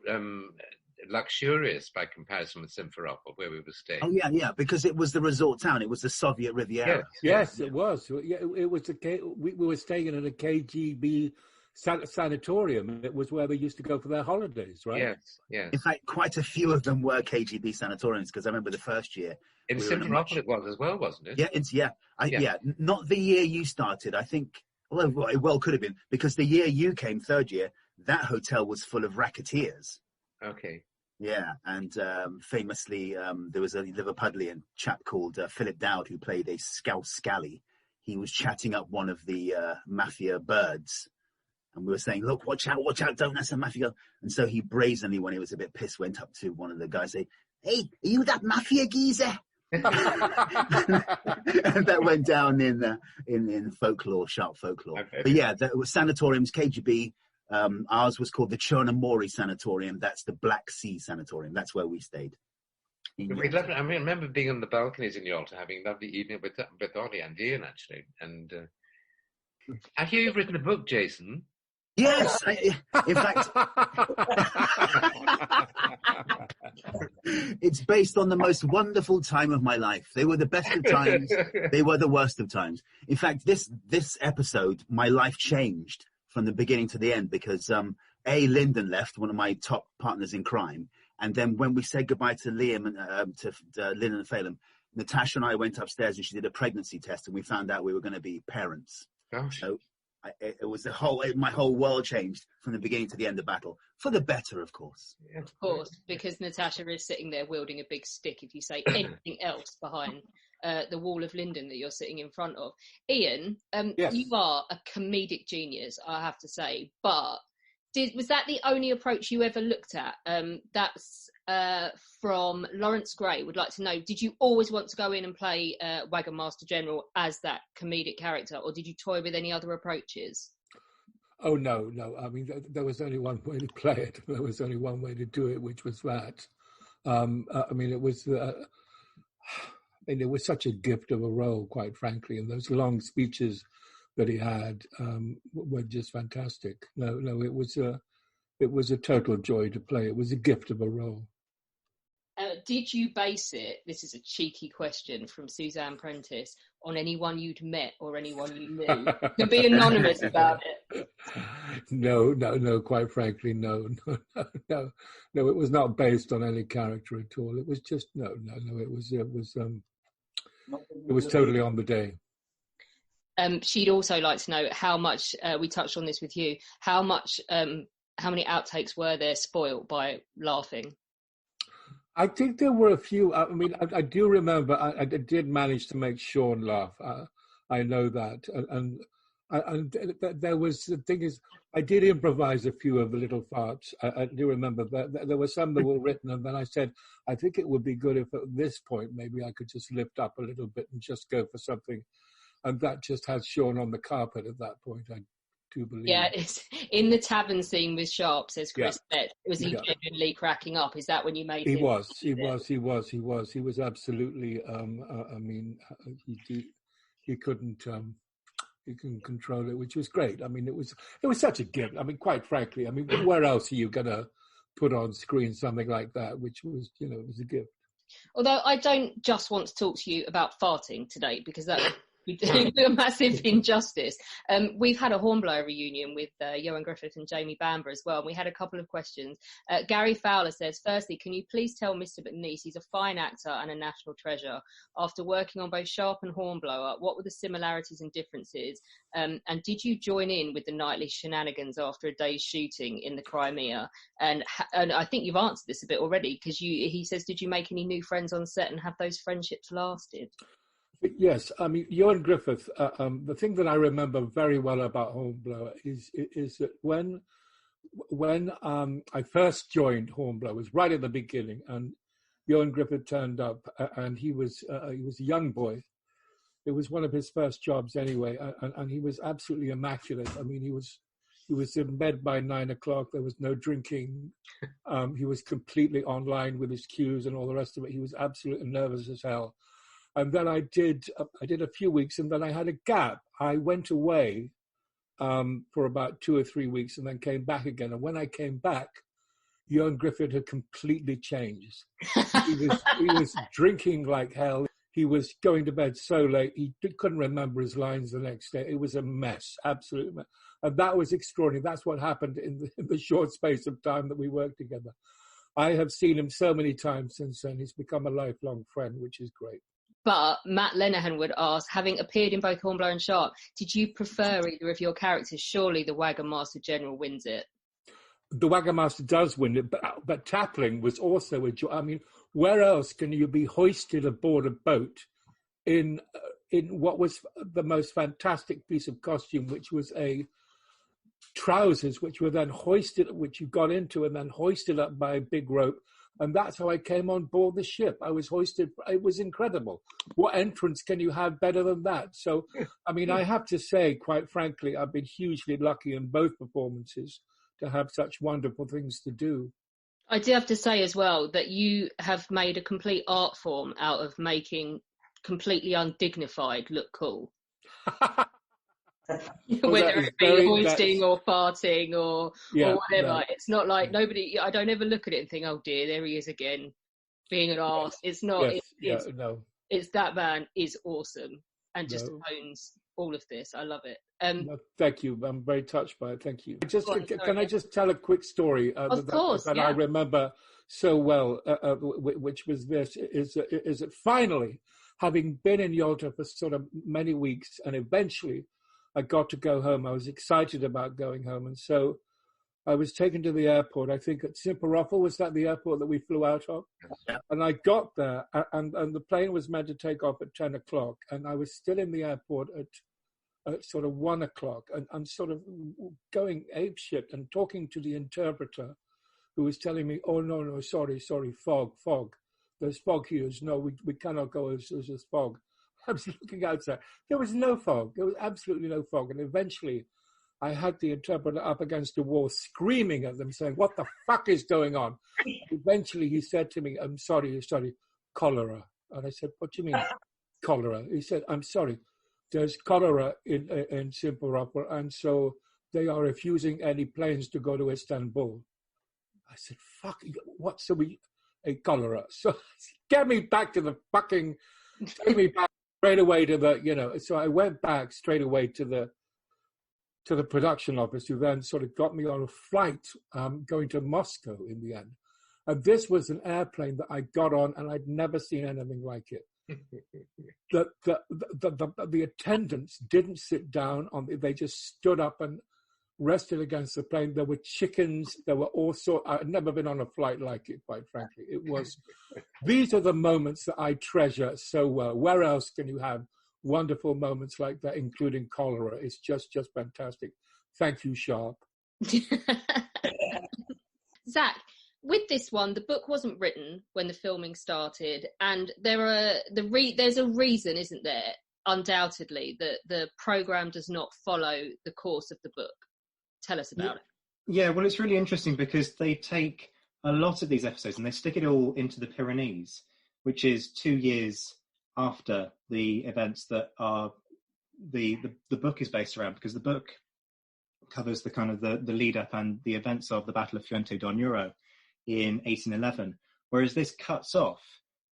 luxurious by comparison with Simferopol, where we were staying. Oh yeah, because it was the resort town. It was the Soviet Riviera. Yes, it was. Yeah, it was we were staying in a KGB sanatorium. It was where they used to go for their holidays, right? Yes. In fact, quite a few of them were KGB sanatoriums, because I remember the first year. In Simferopol it was as well, wasn't it? Yeah, not the year you started. I think, it well could have been, because the year you came, third year, that hotel was full of racketeers. Okay. Yeah, and famously, there was a Liverpudlian chap called Philip Dowd who played a Scouse Scally. He was chatting up one of the mafia birds, and we were saying, "Look, watch out, don't that's a mafia." And so he brazenly, when he was a bit pissed, went up to one of the guys, and say, "Hey, are you that mafia geezer?" And that went down in folklore, Sharpe folklore. Okay. But yeah, that was sanatoriums, KGB. Ours was called the Chernamori Sanatorium. That's the Black Sea Sanatorium. That's where we stayed. I remember being on the balconies in Yalta, having a lovely evening with Ollie and Ian, actually. And I hear you've written a book, Jason. Yes, in fact, it's based on the most wonderful time of my life. They were the best of times. They were the worst of times. In fact, this episode, my life changed from the beginning to the end because Lyndon left, one of my top partners in crime, and then when we said goodbye to Liam and to Lyndon and Phelan, Natasha and I went upstairs and she did a pregnancy test, and we found out we were going to be parents. Gosh. So it was my whole world changed from the beginning to the end of battle, for the better, of course. Yeah. Of course, because Natasha is sitting there wielding a big stick if you say anything else behind the wall of Lyndon that you're sitting in front of. Ian, Yes. You are a comedic genius, I have to say, but was that the only approach you ever looked at? That's from Lawrence Gray. Would like to know, did you always want to go in and play Wagon Master General as that comedic character, or did you toy with any other approaches? Oh, no. I mean, there was only one way to play it. There was only one way to do it, which was that. I mean, it was such a gift of a role, quite frankly, and those long speeches that he had were just fantastic. No, it was a total joy to play. It was a gift of a role. Did you base it, this is a cheeky question from Suzanne Prentice, on anyone you'd met or anyone you knew? You can be anonymous about it. No, quite frankly, no. It was not based on any character at all. It was just, no, it was totally on the day. She'd also like to know how much, we touched on this with you, how many outtakes were there spoilt by laughing? I think there were a few. I mean, I do remember I did manage to make Sean laugh. I know that. And there was, the thing is, I did improvise a few of the little farts. I do remember that there were some that were written, and then I said, I think it would be good if at this point maybe I could just lift up a little bit and just go for something. And that just had Sean on the carpet at that point, I do believe. Yeah, it's in the tavern scene with Sharpe, says Chris. Yeah. Was he genuinely cracking up? Is that when you made He him? was absolutely, I mean, he couldn't control it, which was great. I mean, it was such a gift. I mean, quite frankly, I mean, where else are you going to put on screen something like that, which was, it was a gift. Although I don't just want to talk to you about farting today, because that would do a massive injustice. We've had a Hornblower reunion with Johan Griffith and Jamie Bamber as well, and we had a couple of questions. Gary Fowler says, firstly, can you please tell Mr. McNeice he's a fine actor and a national treasure. After working on both Sharpe and Hornblower, what were the similarities and differences? And did you join in with the nightly shenanigans after a day's shooting in the Crimea? And I think you've answered this a bit already, because he says, did you make any new friends on set, and have those friendships lasted? Yes, I mean, Johan Griffith, the thing that I remember very well about Hornblower is that when I first joined Hornblower, it was right at the beginning, and Johan Griffith turned up, and he was a young boy. It was one of his first jobs anyway, and he was absolutely immaculate. I mean, he was in bed by 9 o'clock. There was no drinking. He was completely online with his cues and all the rest of it. He was absolutely nervous as hell. And then I did a few weeks, and then I had a gap. I went away for about 2 or 3 weeks, and then came back again. And when I came back, Johan Griffith had completely changed. He was drinking like hell. He was going to bed so late, he couldn't remember his lines the next day. It was a mess, absolute mess. And that was extraordinary. That's what happened in the short space of time that we worked together. I have seen him so many times since then. He's become a lifelong friend, which is great. But Matt Lenehan would ask, having appeared in both Hornblower and Sharpe, did you prefer either of your characters? Surely the Wagon Master General wins it. the Wagon-Master does win it, but Tapling was also a joy. I mean, where else can you be hoisted aboard a boat in what was the most fantastic piece of costume, which was a trousers, which were then hoisted, which you got into and then hoisted up by a big rope. And that's how I came on board the ship. I was hoisted. It was incredible. What entrance can you have better than that? So, I mean, I have to say, quite frankly, I've been hugely lucky in both performances to have such wonderful things to do. I do have to say as well that you have made a complete art form out of making completely undignified look cool. Whether it be hoisting or farting or whatever. No. It's not like I don't ever look at it and think, oh dear, there he is again, being an arse. It's not. Yes. It's that man is awesome and just owns all of this. I love it. Thank you. I'm very touched by it. Thank you. Can I just tell a quick story that I remember so well, which was this, is that finally, having been in Yalta for sort of many weeks, and eventually I got to go home. I was excited about going home. And so I was taken to the airport, I think at Simferopol. Was that the airport that we flew out of? Yeah. And I got there, and the plane was meant to take off at 10 o'clock. And I was still in the airport at sort of 1 o'clock, and I'm sort of going apeshit and talking to the interpreter, who was telling me, oh, no, sorry, fog. There's fog here. No, we cannot go, there's fog. I was looking outside. There was no fog. There was absolutely no fog. And eventually I had the interpreter up against the wall screaming at them, saying, what the fuck is going on? Eventually he said to me, I'm sorry, cholera. And I said, what do you mean, cholera? He said, I'm sorry. There's cholera in Simferopol, and so they are refusing any planes to go to Istanbul. I said, fuck, what? So a cholera. So get me back to the fucking, take me back straight away to the, so I went back straight away to the production office, who then sort of got me on a flight going to Moscow in the end. And this was an airplane that I got on, and I'd never seen anything like it. The attendants didn't sit down they just stood up and rested against the plane. There were chickens, there were all sorts. I'd never been on a flight like it, quite frankly. These are the moments that I treasure so well. Where else can you have wonderful moments like that, including cholera? It's just fantastic. Thank you, Sharpe. Zach, with this one, the book wasn't written when the filming started, and there's a reason, isn't there, undoubtedly, that the programme does not follow the course of the book. Tell us about it. Yeah, well, it's really interesting because they take a lot of these episodes and they stick it all into the Pyrenees, which is 2 years after the events that are the book is based around, because the book covers the kind of the lead up and the events of the Battle of Fuente d'Onoro in 1811, whereas this cuts off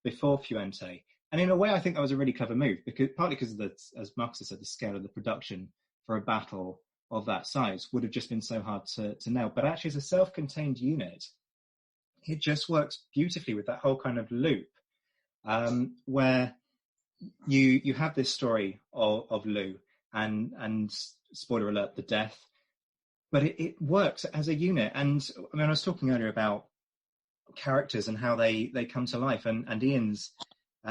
before Fuente. And in a way, I think that was a really clever move, partly because of as Marcus has said, the scale of the production for a battle of that size would have just been so hard to nail. But actually, as a self-contained unit, it just works beautifully with that whole kind of loop, where you have this story of Lou and spoiler alert, the death, but it works as a unit. And I mean, I was talking earlier about characters and how they come to life, and Ian's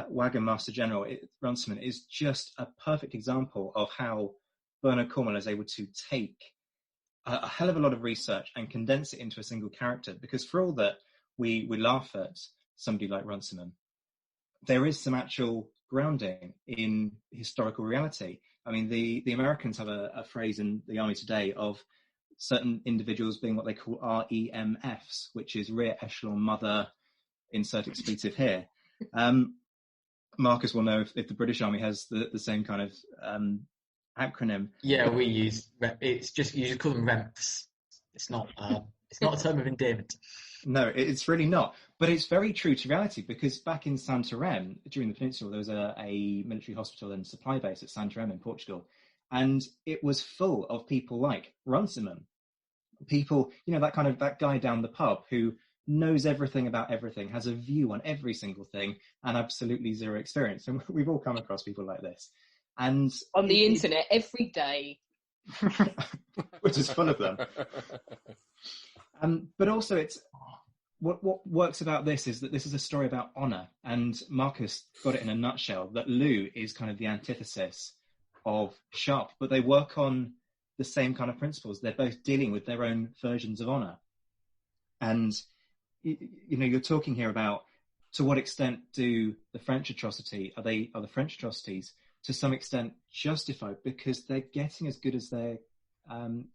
Wagon Master General Runciman is just a perfect example of how Bernard Cornwell is able to take a hell of a lot of research and condense it into a single character. Because for all that we laugh at somebody like Runciman, there is some actual grounding in historical reality. I mean, the Americans have a phrase in the Army today of certain individuals being what they call REMFs, which is rear echelon mother, insert expletive here. Marcus will know if the British Army has the same kind of acronym. Yeah, we use it's just you just call them REMFs. It's not a term of endearment. No, it's really not. But it's very true to reality, because back in Santarém, during the peninsula, there was a military hospital and supply base at Santarém in Portugal. And it was full of people like Runciman. People, that guy down the pub who knows everything about everything, has a view on every single thing, and absolutely zero experience. And we've all come across people like this. And on the internet every day. Which is full of them. But also, it's what works about this is that this is a story about honour, and Marcus got it in a nutshell. That Lou is kind of the antithesis of Sharpe, but they work on the same kind of principles. They're both dealing with their own versions of honour, and you're talking here about to what extent do the French atrocity are the French atrocities to some extent justified because they're getting as good as they're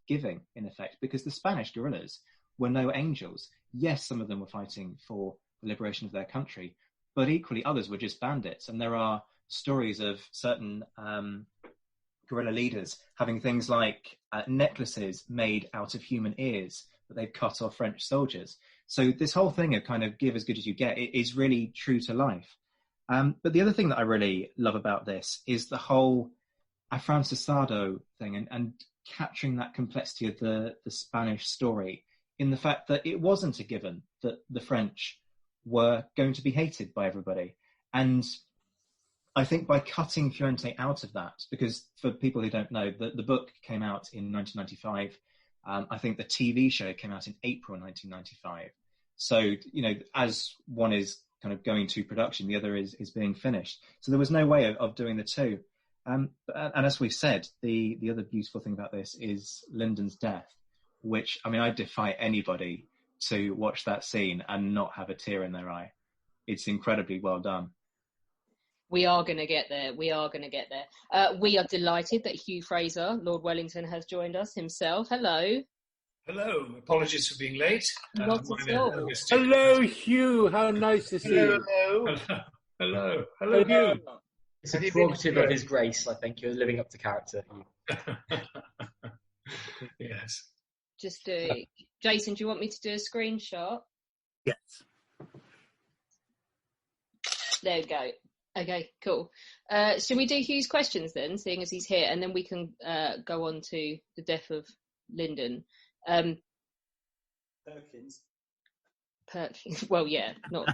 giving, in effect, because the Spanish guerrillas were no angels. Yes, some of them were fighting for the liberation of their country, but equally others were just bandits. And there are stories of certain guerrilla leaders having things like necklaces made out of human ears that they'd cut off French soldiers. So this whole thing of kind of give as good as you get is really true to life. But the other thing that I really love about this is the whole afrancesado thing and capturing that complexity of the Spanish story in the fact that it wasn't a given that the French were going to be hated by everybody. And I think by cutting Fiorente out of that, because for people who don't know, the book came out in 1995. I think the TV show came out in April 1995. So, as one is kind of going to production, the other is being finished. So there was no way of doing the two. And as we've said, the other beautiful thing about this is Lyndon's death, which, I defy anybody to watch that scene and not have a tear in their eye. It's incredibly well done. We are going to get there. We are delighted that Hugh Fraser, Lord Wellington, has joined us himself. Hello. Hello. Apologies for being late. Not at all. Hello, Hugh. How nice to see you. Hello. Hello, Hugh. It's a prerogative of His Grace, I think. You're living up to character. Yes. Just Jason, do you want me to do a screenshot? Yes. There we go. Okay, cool. Should we do Hugh's questions then, seeing as he's here, and then we can go on to the death of Lyndon. Perkins. Well, yeah, not.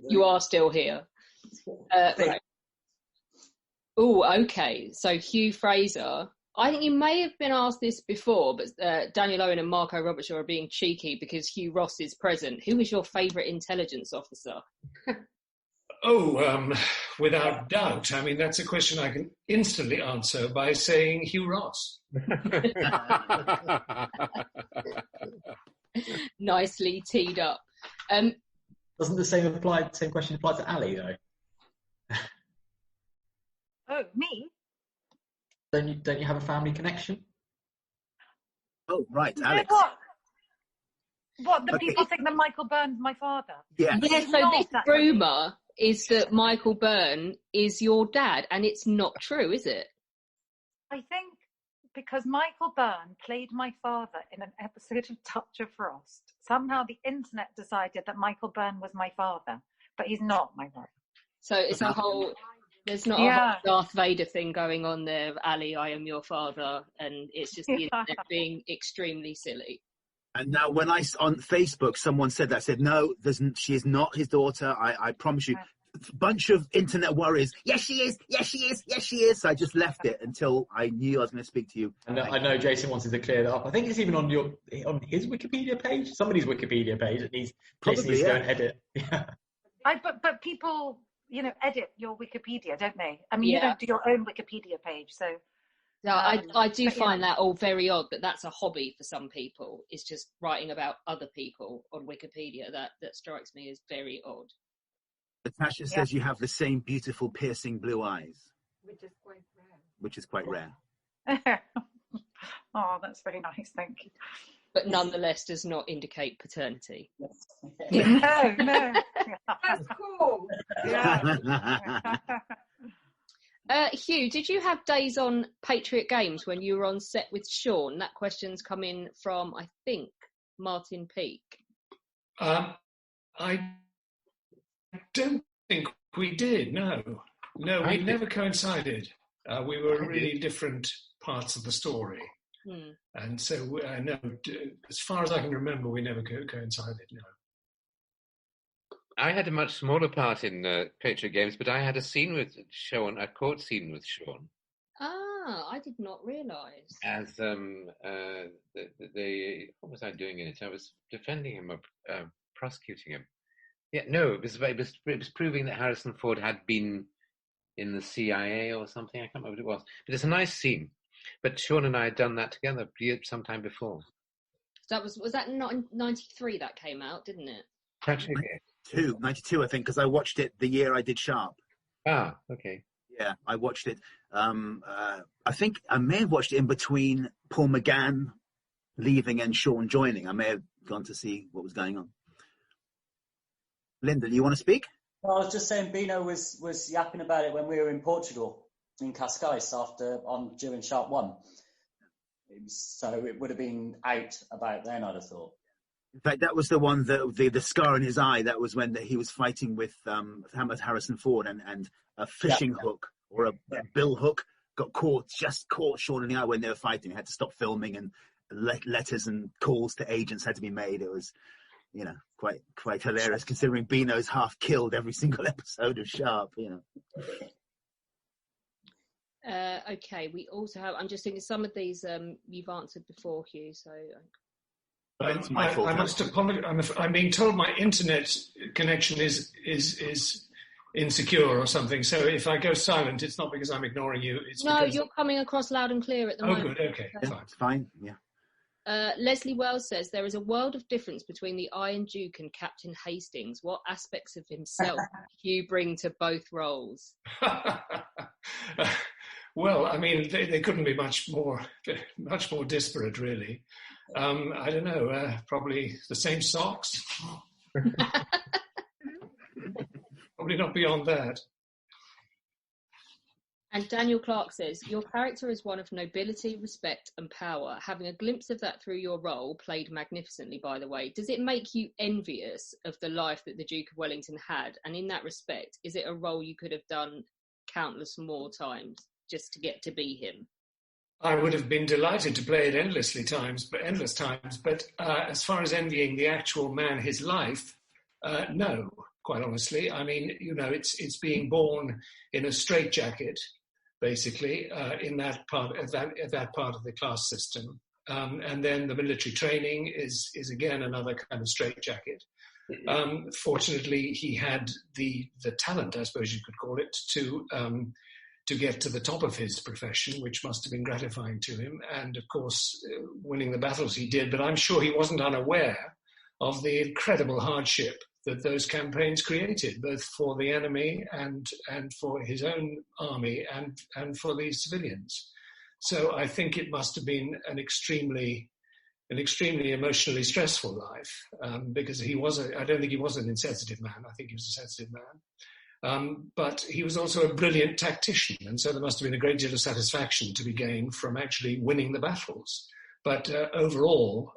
You are still here. Right. Oh, okay. So Hugh Fraser. I think you may have been asked this before, but Daniel Owen and Marco Robertshaw are being cheeky because Hugh Ross is present. Who is your favourite intelligence officer? Without doubt. That's a question I can instantly answer by saying Hugh Ross. Nicely teed up. Doesn't the same question apply to Allie, though? Oh, me? Don't you have a family connection? Oh, right, Alex. What, the people think that Michael Byrne's my father? Yeah. Yeah, so this rumour is that Michael Byrne is your dad, and it's not true, is it? I think because Michael Byrne played my father in an episode of Touch of Frost, somehow the internet decided that Michael Byrne was my father, but he's not my father. So it's there's not a whole Darth Vader thing going on there, Ali, I am your father, and it's just the internet being extremely silly. And now when on Facebook, someone said that, said, no, she is not his daughter. I promise you. Bunch of internet warriors. Yes, she is. Yes, she is. Yes, she is. So I just left it until I knew I was going to speak to you. I know Jason wanted to clear that up. I think it's even on his Wikipedia page, somebody's Wikipedia page that Jason needs to go and edit. Yeah. But people, edit your Wikipedia, don't they? You don't do your own Wikipedia page, so. No, I do find that all very odd, but that's a hobby for some people. It's just writing about other people on Wikipedia. That strikes me as very odd. Natasha says you have the same beautiful, piercing blue eyes. Which is quite rare. Oh, that's very nice, thank you. But nonetheless does not indicate paternity. No. That's cool. Yeah. Hugh, did you have days on Patriot Games when you were on set with Sean? That question's come in from, I think, Martin Peake. I don't think we did, no. No, we never coincided. We were really different parts of the story. And so, no, as far as I can remember, we never coincided, no. I had a much smaller part in Patriot Games, but I had a scene with Sean, a court scene with Sean. Ah, I did not realise. As what was I doing in it? I was defending him, prosecuting him. Yeah, no, it was proving that Harrison Ford had been in the CIA or something. I can't remember what it was, but it's a nice scene. But Sean and I had done that together sometime before. That was that not in 93 that came out, didn't it? Actually, 92, I think, because I watched it the year I did Sharpe. Ah, okay. Yeah, I watched it. I think I may have watched it in between Paul McGann leaving and Sean joining. I may have gone to see what was going on. Lyndon, you want to speak? Well, I was just saying Bino was yapping about it when we were in Portugal, in Cascais, during Sharpe 1. So it would have been out about then, I'd have thought. In fact, that was the one, the scar in his eye. That was when he was fighting with Harrison Ford, and a fishing hook or a bill hook got caught Sean in the eye when they were fighting. He had to stop filming, and letters and calls to agents had to be made. It was, quite hilarious considering Bino's half killed every single episode of Sharpe. Okay, we also have. I'm just thinking some of these you've answered before, Hugh. So it's my fault. I must apologize. I'm being told my internet connection is insecure or something. So if I go silent, it's not because I'm ignoring you. It's because you're coming across loud and clear at the moment. Oh, good. Okay, fine. It's fine. Yeah. Leslie Wells says there is a world of difference between the Iron Duke and Captain Hastings. What aspects of himself do you bring to both roles? Well, I mean, they couldn't be much more disparate, really. I don't know, probably the same socks. Probably not beyond that. And Daniel Clark says, your character is one of nobility, respect and power. Having a glimpse of that through your role, played magnificently, by the way, does it make you envious of the life that the Duke of Wellington had? And in that respect, is it a role you could have done countless more times just to get to be him? I would have been delighted to play it endless times. But as far as envying the actual man, his life, no, quite honestly. I mean, it's being born in a straitjacket, basically, in that part of the class system, and then the military training is again another kind of straitjacket. Fortunately, he had the talent, I suppose you could call it, to get to the top of his profession, which must have been gratifying to him, and of course winning the battles he did. But I'm sure he wasn't unaware of the incredible hardship that those campaigns created, both for the enemy and for his own army and for the civilians. So I think it must have been an extremely emotionally stressful life, because I don't think he was an insensitive man. I think he was a sensitive man. But he was also a brilliant tactician, and so there must have been a great deal of satisfaction to be gained from actually winning the battles. But overall,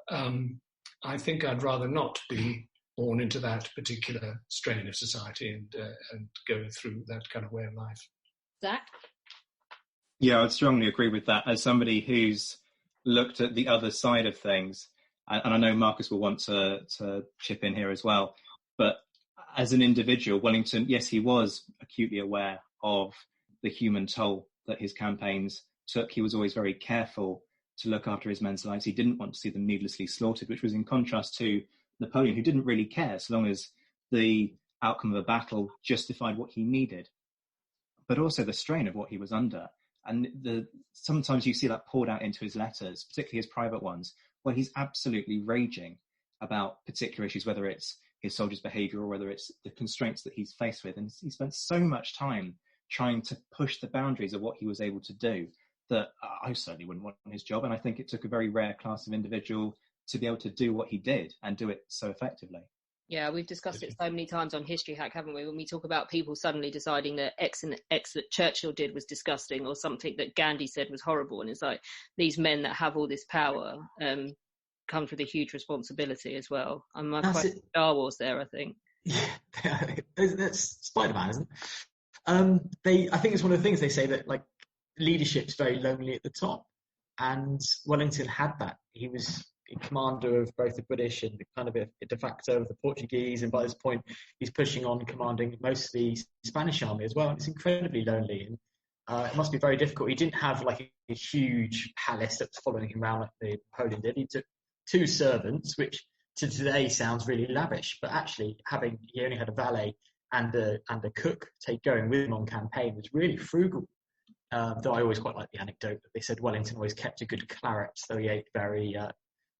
I think I'd rather not be born into that particular strain of society and go through that kind of way of life. Zach? Yeah, I'd strongly agree with that. As somebody who's looked at the other side of things, and I know Marcus will want to chip in here as well, but as an individual, Wellington, yes, he was acutely aware of the human toll that his campaigns took. He was always very careful to look after his men's lives. He didn't want to see them needlessly slaughtered, which was in contrast to Napoleon, who didn't really care so long as the outcome of a battle justified what he needed, but also the strain of what he was under. And sometimes you see that poured out into his letters, particularly his private ones, where he's absolutely raging about particular issues, whether it's his soldiers' behaviour or whether it's the constraints that he's faced with. And he spent so much time trying to push the boundaries of what he was able to do that I certainly wouldn't want his job. And I think it took a very rare class of individual to be able to do what he did and do it so effectively. Yeah, we've discussed it so many times on History Hack, haven't we? When we talk about people suddenly deciding that X that Churchill did was disgusting, or something that Gandhi said was horrible. And it's like these men that have all this power comes with a huge responsibility as well. I'm quite Star Wars there, I think. Yeah, that's Spider-Man, isn't it? I think it's one of the things they say, that like leadership's very lonely at the top, and Wellington had that. He was commander of both the British and kind of a de facto of the Portuguese, and by this point he's pushing on commanding most of the Spanish army as well. And it's incredibly lonely, and It must be very difficult. He didn't have like a huge palace that was following him around like the Napoleon did. He took 2 servants, which to today sounds really lavish, but actually he only had a valet and a cook going with him on campaign was really frugal. Though I always quite like the anecdote that they said Wellington always kept a good claret, though he ate very,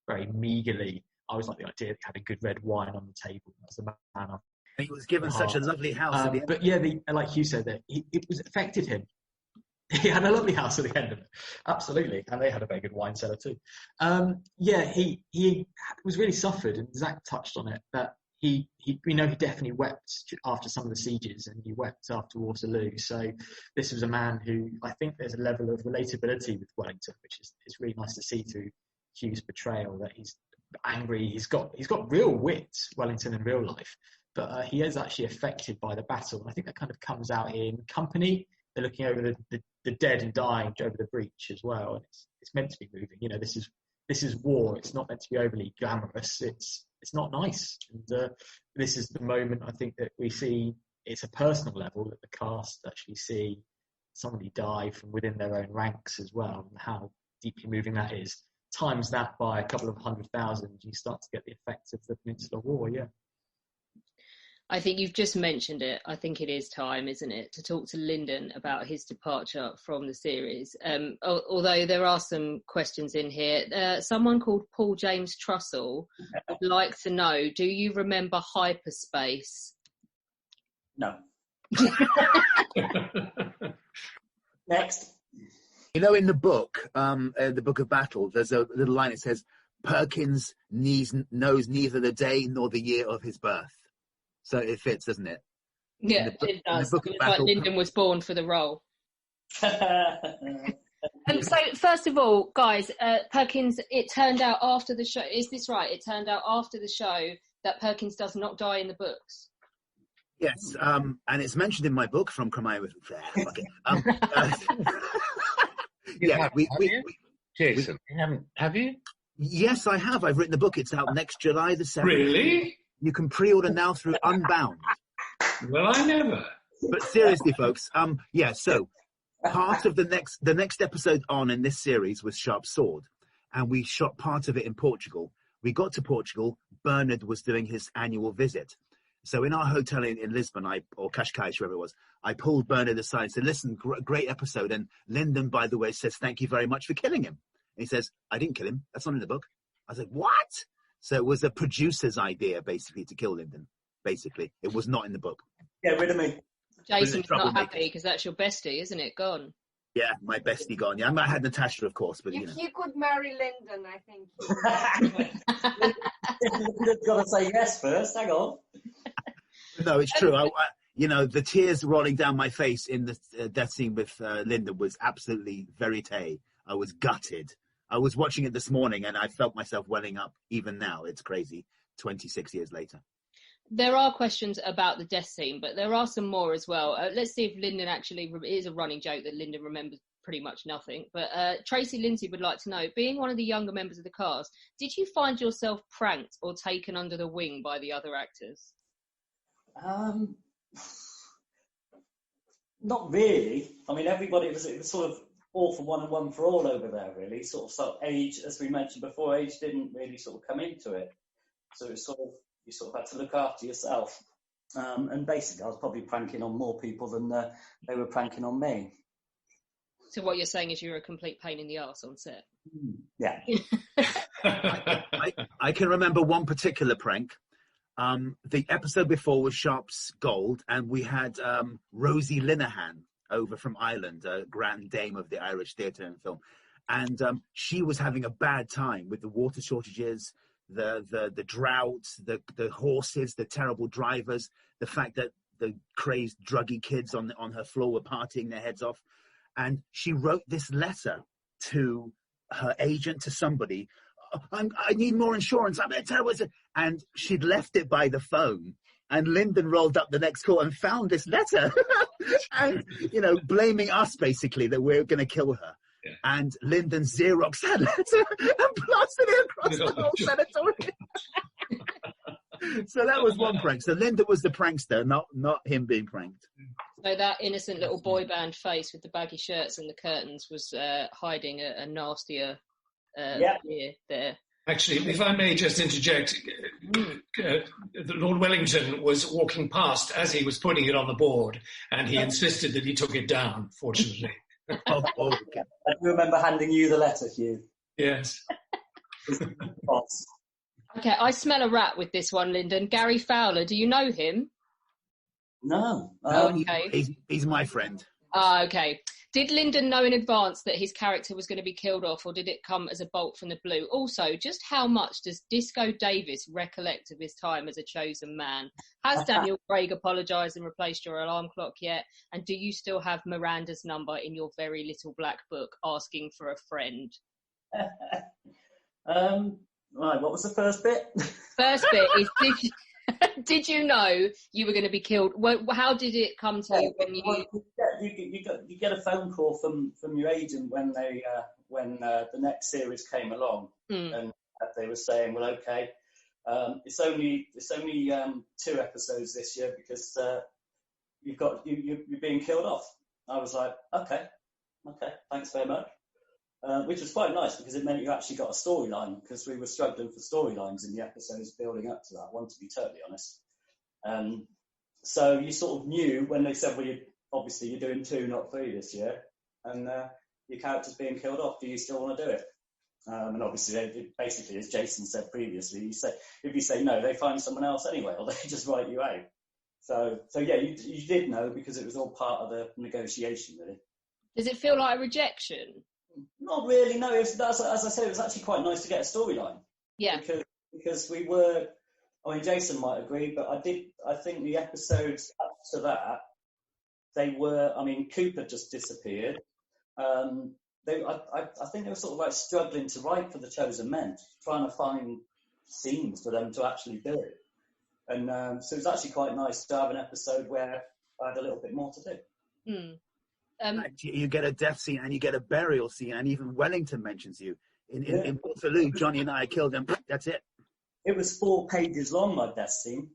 very meagerly. I always like the idea that he had a good red wine on the table. That's the man of he was given such a lovely house at the end. But yeah, like Hugh said, that it affected him. He had a lovely house at the end of it, absolutely, and they had a very good wine cellar too. He was really suffered, and Zack touched on it. That he definitely wept after some of the sieges, and he wept after Waterloo. So this was a man who I think there's a level of relatability with Wellington, which is really nice to see through Hugh's portrayal. That he's angry, he's got real wit, Wellington, in real life, but he is actually affected by the battle, and I think that kind of comes out in Company. They're looking over the dead and dying over the breach as well, and it's meant to be moving. You know, this is war. It's not meant to be overly glamorous. It's not nice, and this is the moment I think that we see. It's a personal level that the cast actually see somebody die from within their own ranks as well, and how deeply moving that is. Times that by a couple of 100,000, you start to get the effects of the Peninsular War. Yeah. I think you've just mentioned it. I think it is time, isn't it, to talk to Lyndon about his departure from the series. Although there are some questions in here. Someone called Paul James Trussell would like to know, do you remember Hyperspace? No. Next. You know, in the book of Battle, there's a little line that says, Perkins knows neither the day nor the year of his birth. So it fits, doesn't it? Yeah, it does. It's like Lyndon was born for the role. So first of all, guys, Perkins, it turned out after the show, is this right? It turned out after the show that Perkins does not die in the books. Yes, and it's mentioned in my book, From Cremaya with okay. Jason, have you? Yes, I have. I've written the book. It's out next July the 7th. Really? You can pre-order now through Unbound. Well, I never. But seriously, folks, so part of the next episode on in this series was Sharp Sword, and we shot part of it in Portugal. We got to Portugal, Bernard was doing his annual visit. So in our hotel in Lisbon, or Cascais, wherever it was, I pulled Bernard aside and said, listen, great episode. And Lyndon, by the way, says, thank you very much for killing him. And he says, I didn't kill him. That's not in the book. I was like, what? So it was a producer's idea, basically, to kill Lyndon. Basically, it was not in the book. Get rid of me. Jason's not happy because that's your bestie, isn't it? Gone. Yeah, my bestie gone. Yeah, I had Natasha, of course, but you could marry Lyndon, I think. You've got to say yes first. Hang on. No, it's true. The tears rolling down my face in the death scene with Lyndon was absolutely verite. I was gutted. I was watching it this morning and I felt myself welling up even now. It's crazy, 26 years later. There are questions about the death scene, but there are some more as well. Let's see if Lyndon actually, it is a running joke that Lyndon remembers pretty much nothing. But Tracy Lindsay would like to know, being one of the younger members of the cast, did you find yourself pranked or taken under the wing by the other actors? Not really. I mean, everybody, it was sort of all for one and one for all over there, really. Sort of age, as we mentioned before, age didn't really sort of come into it. So it was you sort of had to look after yourself. And basically, I was probably pranking on more people than they were pranking on me. So what you're saying is you're a complete pain in the arse on set? Yeah. I can remember one particular prank. The episode before was Sharpe's Gold, and we had Rosie Linehan over from Ireland, a grand dame of the Irish theatre and film. And she was having a bad time with the water shortages, the drought, the horses, the terrible drivers, the fact that the crazed druggy kids on her floor were partying their heads off. And she wrote this letter to her agent, to somebody. I need more insurance. I'm terrible. And she'd left it by the phone. And Lyndon rolled up the next call and found this letter. And, blaming us, basically, that we're going to kill her. Yeah. And Lyndon Xeroxed that letter and plastered it across the whole sanatorium. So that was one prank. So Lyndon was the prankster, not him being pranked. So that innocent little boy band face with the baggy shirts and the curtains was hiding a nastier year there. Actually, if I may just interject, Lord Wellington was walking past as he was putting it on the board, and he insisted that he took it down, fortunately. Okay. I remember handing you the letter, Hugh. Yes. Okay, I smell a rat with this one, Lyndon. Gary Fowler, do you know him? No. Okay. He's my friend. Okay. Did Lyndon know in advance that his character was going to be killed off, or did it come as a bolt from the blue? Also, just how much does Disco Davis recollect of his time as a chosen man? Has Daniel Craig apologised and replaced your alarm clock yet? And do you still have Miranda's number in your very little black book asking for a friend? Right, what was the first bit? First bit is, did you know you were going to be killed? How did it come to you when you get a phone call from your agent when the next series came along, and they were saying, well, okay, it's only 2 episodes this year because you're being killed off. I was like, okay, thanks very much. Which was quite nice because it meant you actually got a storyline, because we were struggling for storylines in the episodes building up to that one, to be totally honest. So you sort of knew when they said, well, you're doing 2, not 3 this year, and your character's being killed off. Do you still want to do it? And obviously, basically, as Jason said previously, if you say no, they find someone else anyway, or they just write you out. So yeah, you did know because it was all part of the negotiation, really. Does it feel like a rejection? Not really, no. As I said, it was actually quite nice to get a storyline. Yeah. Because we were, I mean, Jason might agree, but I think the episodes up to that, they were, I mean, Cooper just disappeared. I think they were sort of like struggling to write for the Chosen Men, trying to find scenes for them to actually do it. And so it was actually quite nice to have an episode where I had a little bit more to do. You get a death scene and you get a burial scene, and even Wellington mentions you. In Waterloo, Johnny and I killed him. That's it. It was 4 pages long, my death scene.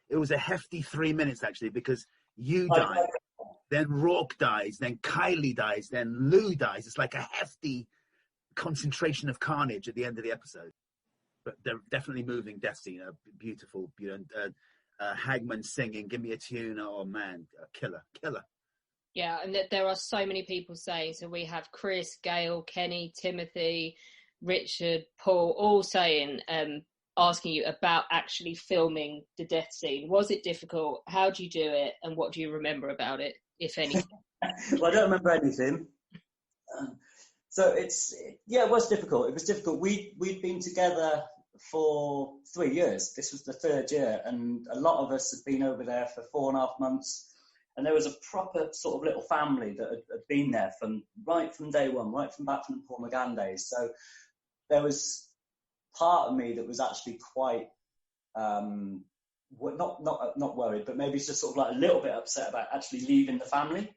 It was a hefty 3 minutes, actually, because you died, then Rourke dies, then Kylie dies, then Lou dies. It's like a hefty concentration of carnage at the end of the episode. But they're definitely moving death scene. Beautiful. Hagman singing, give me a tune. Oh, man, killer. Yeah, and there are so many people saying, so we have Chris, Gail, Kenny, Timothy, Richard, Paul, all saying, asking you about actually filming the death scene. Was it difficult? How do you do it? And what do you remember about it, if anything? Well, I don't remember anything. So it was difficult. It was difficult. We'd been together for 3 years. This was the 3rd year, and a lot of us had been over there for 4.5 months. And there was a proper sort of little family that had been there right from day one, right from back from the Paul McGann days. So there was part of me that was actually quite, not worried, but maybe just sort of like a little bit upset about actually leaving the family.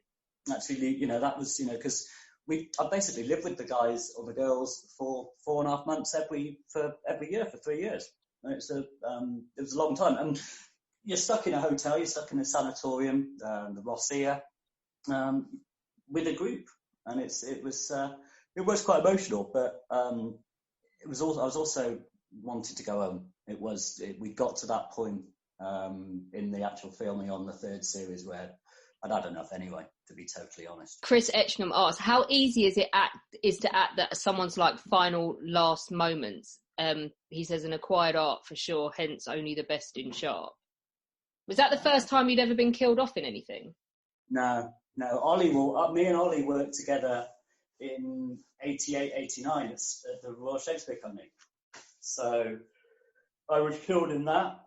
Actually, that was, because I basically lived with the guys or the girls for 4.5 months every year for 3 years. And it was a long time. And you're stuck in a hotel, you're stuck in a sanatorium, the Rossier, with a group, and it was quite emotional. But I was also wanted to go home. We got to that point in the actual filming on the 3rd series where I'd had enough anyway, to be totally honest. Chris Etchnam asks, how easy is to act that someone's like final last moments? He says an acquired art for sure, hence only the best in Sharpe. Was that the first time you'd ever been killed off in anything? No. Me and Ollie worked together in 88, 89 at the Royal Shakespeare Company. So I was killed in that.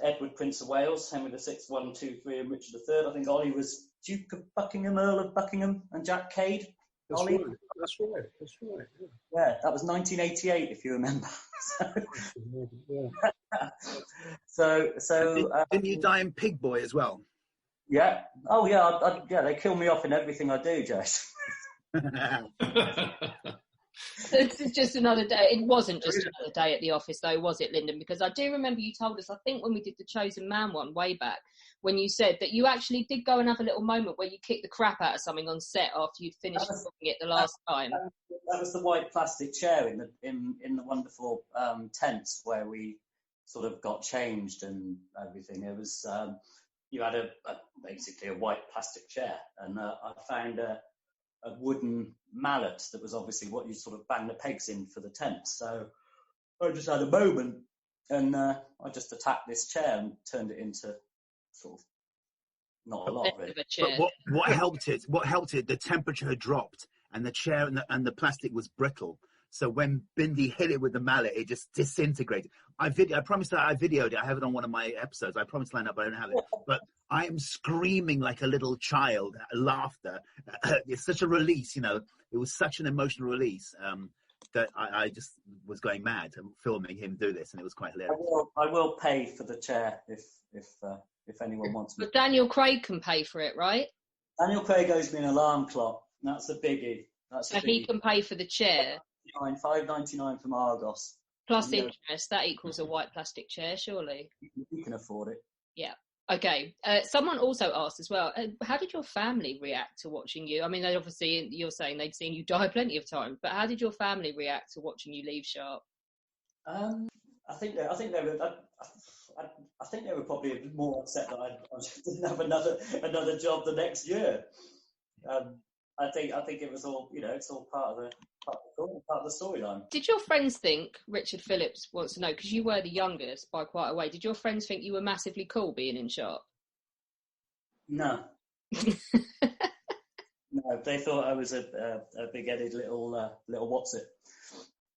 Edward, Prince of Wales, Henry VI, 1, 2, 3, and Richard III. I think Ollie was Duke of Buckingham, Earl of Buckingham, and Jack Cade. That's Ollie. right. Yeah, that was 1988, if you remember. So didn't you die in Pig Boy as well? Yeah. Oh, yeah. They kill me off in everything I do, Jess. This is just another day. It wasn't just another day at the office, though, was it, Lyndon? Because I do remember you told us, I think when we did the Chosen Man one way back, when you said that you actually did go and have a little moment where you kicked the crap out of something on set after you'd finished filming it the last time. That was the white plastic chair in the wonderful tent where we sort of got changed and everything. It was you had basically a white plastic chair, and I found a wooden mallet that was obviously what you sort of bang the pegs in for the tent. So I just had a moment, and I just attacked this chair and turned it into sort of not a lot really. But what helped it? The temperature had dropped, and the chair and the plastic was brittle. So when Bindi hit it with the mallet, it just disintegrated. I promised that I videoed it. I have it on one of my episodes. I promised to line up, but I don't have it. But I am screaming like a little child, laughter. It's such a release, you know. It was such an emotional release that I just was going mad filming him do this, and it was quite hilarious. I will pay for the chair if anyone wants me. But Daniel Craig can pay for it, right? Daniel Craig owes me an alarm clock. That's a biggie. So he can pay for the chair. $5.99 from Argos. Plus interest, that equals a white plastic chair, surely. You can afford it. Yeah. Okay. Someone also asked as well, how did your family react to watching you? I mean, they obviously, you're saying they'd seen you die plenty of times, but how did your family react to watching you leave Sharpe? I think they were probably more upset that I didn't have another job the next year. I think it was all, you know, it's all part of the storyline. Did your friends think, Richard Phillips wants to know, because you were the youngest by quite a way, did your friends think you were massively cool being in Sharpe? No. No, they thought I was a big-headed little what's-it.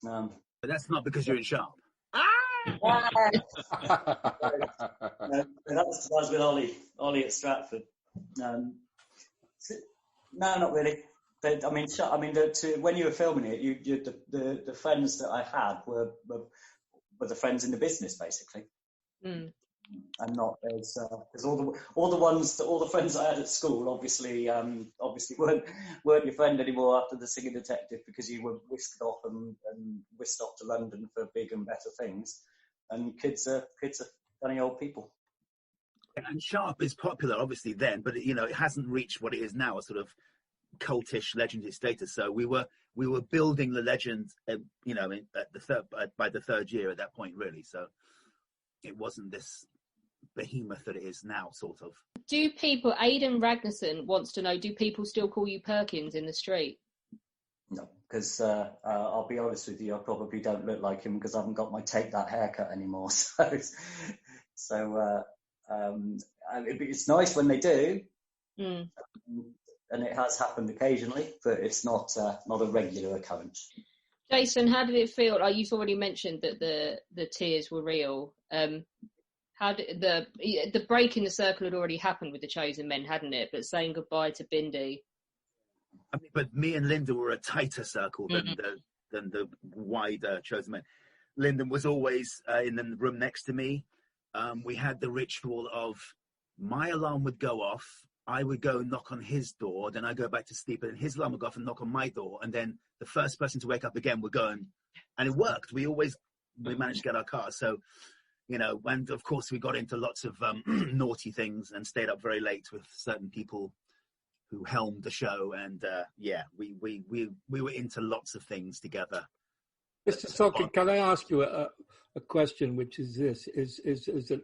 But that's not because you're in Sharpe. No, that was with Ollie at Stratford. No, not really. When you were filming it, the friends that I had were the friends in the business, basically, and not as because all the friends I had at school obviously weren't your friend anymore after The Singing Detective, because you were whisked off and whisked off to London for big and better things, and kids are funny old people. And Sharpe is popular, obviously, then, but you know it hasn't reached what it is now, a sort of cultish, legendary status. So we were building the legend, you know, by the third year at that point, really. So it wasn't this behemoth that it is now, sort of. Do people? Aidan Ragnarsson wants to know: do people still call you Perkins in the street? No, because I'll be honest with you, I probably don't look like him because I haven't got my take that haircut anymore. So it's nice when they do, and it has happened occasionally, but it's not a regular occurrence. Jason, how did it feel? You've already mentioned that the tears were real. How did the break in the circle had already happened with the Chosen Men, hadn't it? But saying goodbye to Bindi. I mean, but me and Lyndon were a tighter circle than the wider Chosen Men. Lyndon was always in the room next to me. We had the ritual of my alarm would go off, I would go and knock on his door, then I'd go back to sleep, and his alarm would go off and knock on my door, and then the first person to wake up again would go and it worked. We managed to get our car. So, you know, and of course we got into lots of naughty things and stayed up very late with certain people who helmed the show, and we were into lots of things together. Mr. Salkey, can I ask you a question, which is this: is that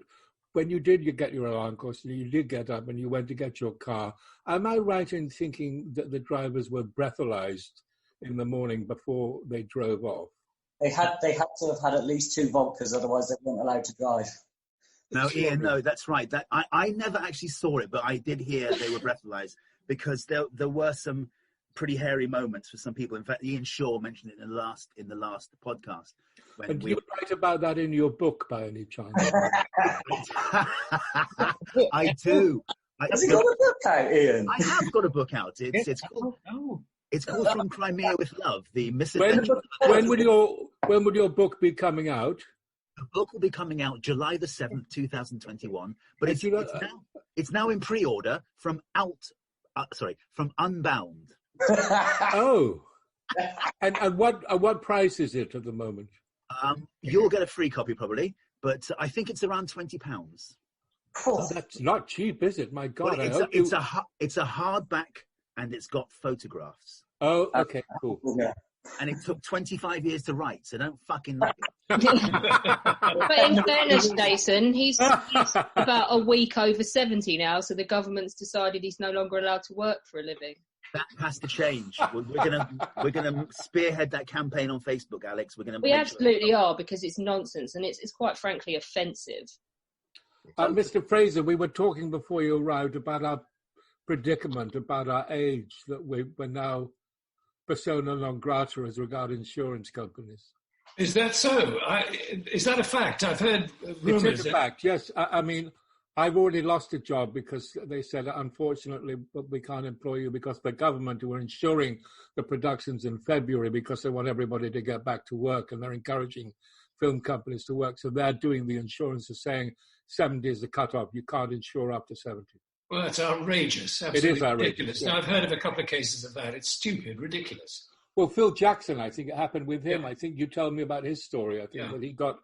when you get your alarm, of course, you did get up and you went to get your car. Am I right in thinking that the drivers were breathalyzed in the morning before they drove off? They had to have had at least 2 vodkas, otherwise they weren't allowed to drive. No, Ian, no, that's right. That I never actually saw it, but I did hear they were breathalyzed, because there were some pretty hairy moments for some people. In fact, Ian Shaw mentioned it in the last podcast. And do you write about that in your book by any chance? I do. Has he got a book out, Ian? I have got a book out. It's called From Crimea with Love: The Misadventure. When would your book be coming out? The book will be coming out July the 7th, 2021. But it's now in pre-order from Unbound. Oh. And what price is it at the moment? You'll get a free copy probably, but I think it's around £20. Oh, that's not cheap, is it? My God, well, it's a hardback, and it's got photographs. Oh, okay, cool. Yeah. And it took 25 years to write, so don't fucking knock it. But in fairness, Jason, he's about a week over 70 now, so the government's decided he's no longer allowed to work for a living. That has to change. We're gonna spearhead that campaign on Facebook, Alex. We absolutely are, because it's nonsense, and it's quite frankly offensive. Mr. Fraser, we were talking before you arrived about our predicament, about our age, that we're now persona non grata as regard insurance companies. Is that so? Is that a fact? I've heard rumours. It is a fact, yes. I mean, I've already lost a job because they said, unfortunately, we can't employ you because the government were insuring the productions in February because they want everybody to get back to work, and they're encouraging film companies to work. So they're doing the insurance, saying 70 is the cutoff. You can't insure up to 70. Well, that's outrageous. Absolutely it is outrageous. Ridiculous. Yeah. Now, I've heard of a couple of cases of that. It's stupid, ridiculous. Well, Phil Jackson, I think it happened with him. Yeah. I think you told me about his story. I think that he got...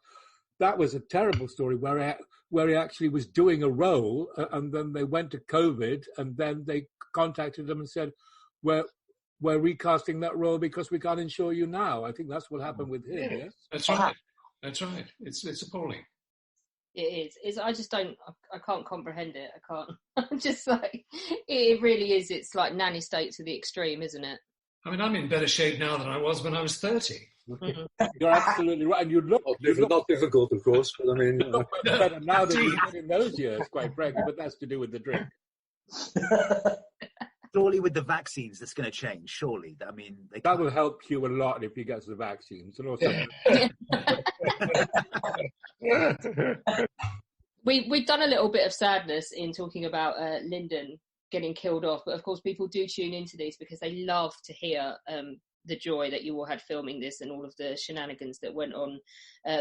That was a terrible story where he actually was doing a role, and then they went to COVID, and then they contacted him and said, we're recasting that role because we can't insure you now. I think that's what happened with him, yes? That's right. That's right. It's appalling. It is. I just don't. I can't comprehend it. I can't. I'm just like, it really is. It's like nanny state to the extreme, isn't it? I mean, I'm in better shape now than I was when I was 30. You're absolutely right, and you look not difficult, of course, but I mean, you look better now than you did in those years, quite frankly. But that's to do with the drink. Surely, with the vaccines, that's going to change. Surely, I mean, that will help Hugh a lot if he gets the vaccines, and also. We've done a little bit of sadness in talking about Lyndon getting killed off, but of course people do tune into these because they love to hear the joy that you all had filming this and all of the shenanigans that went on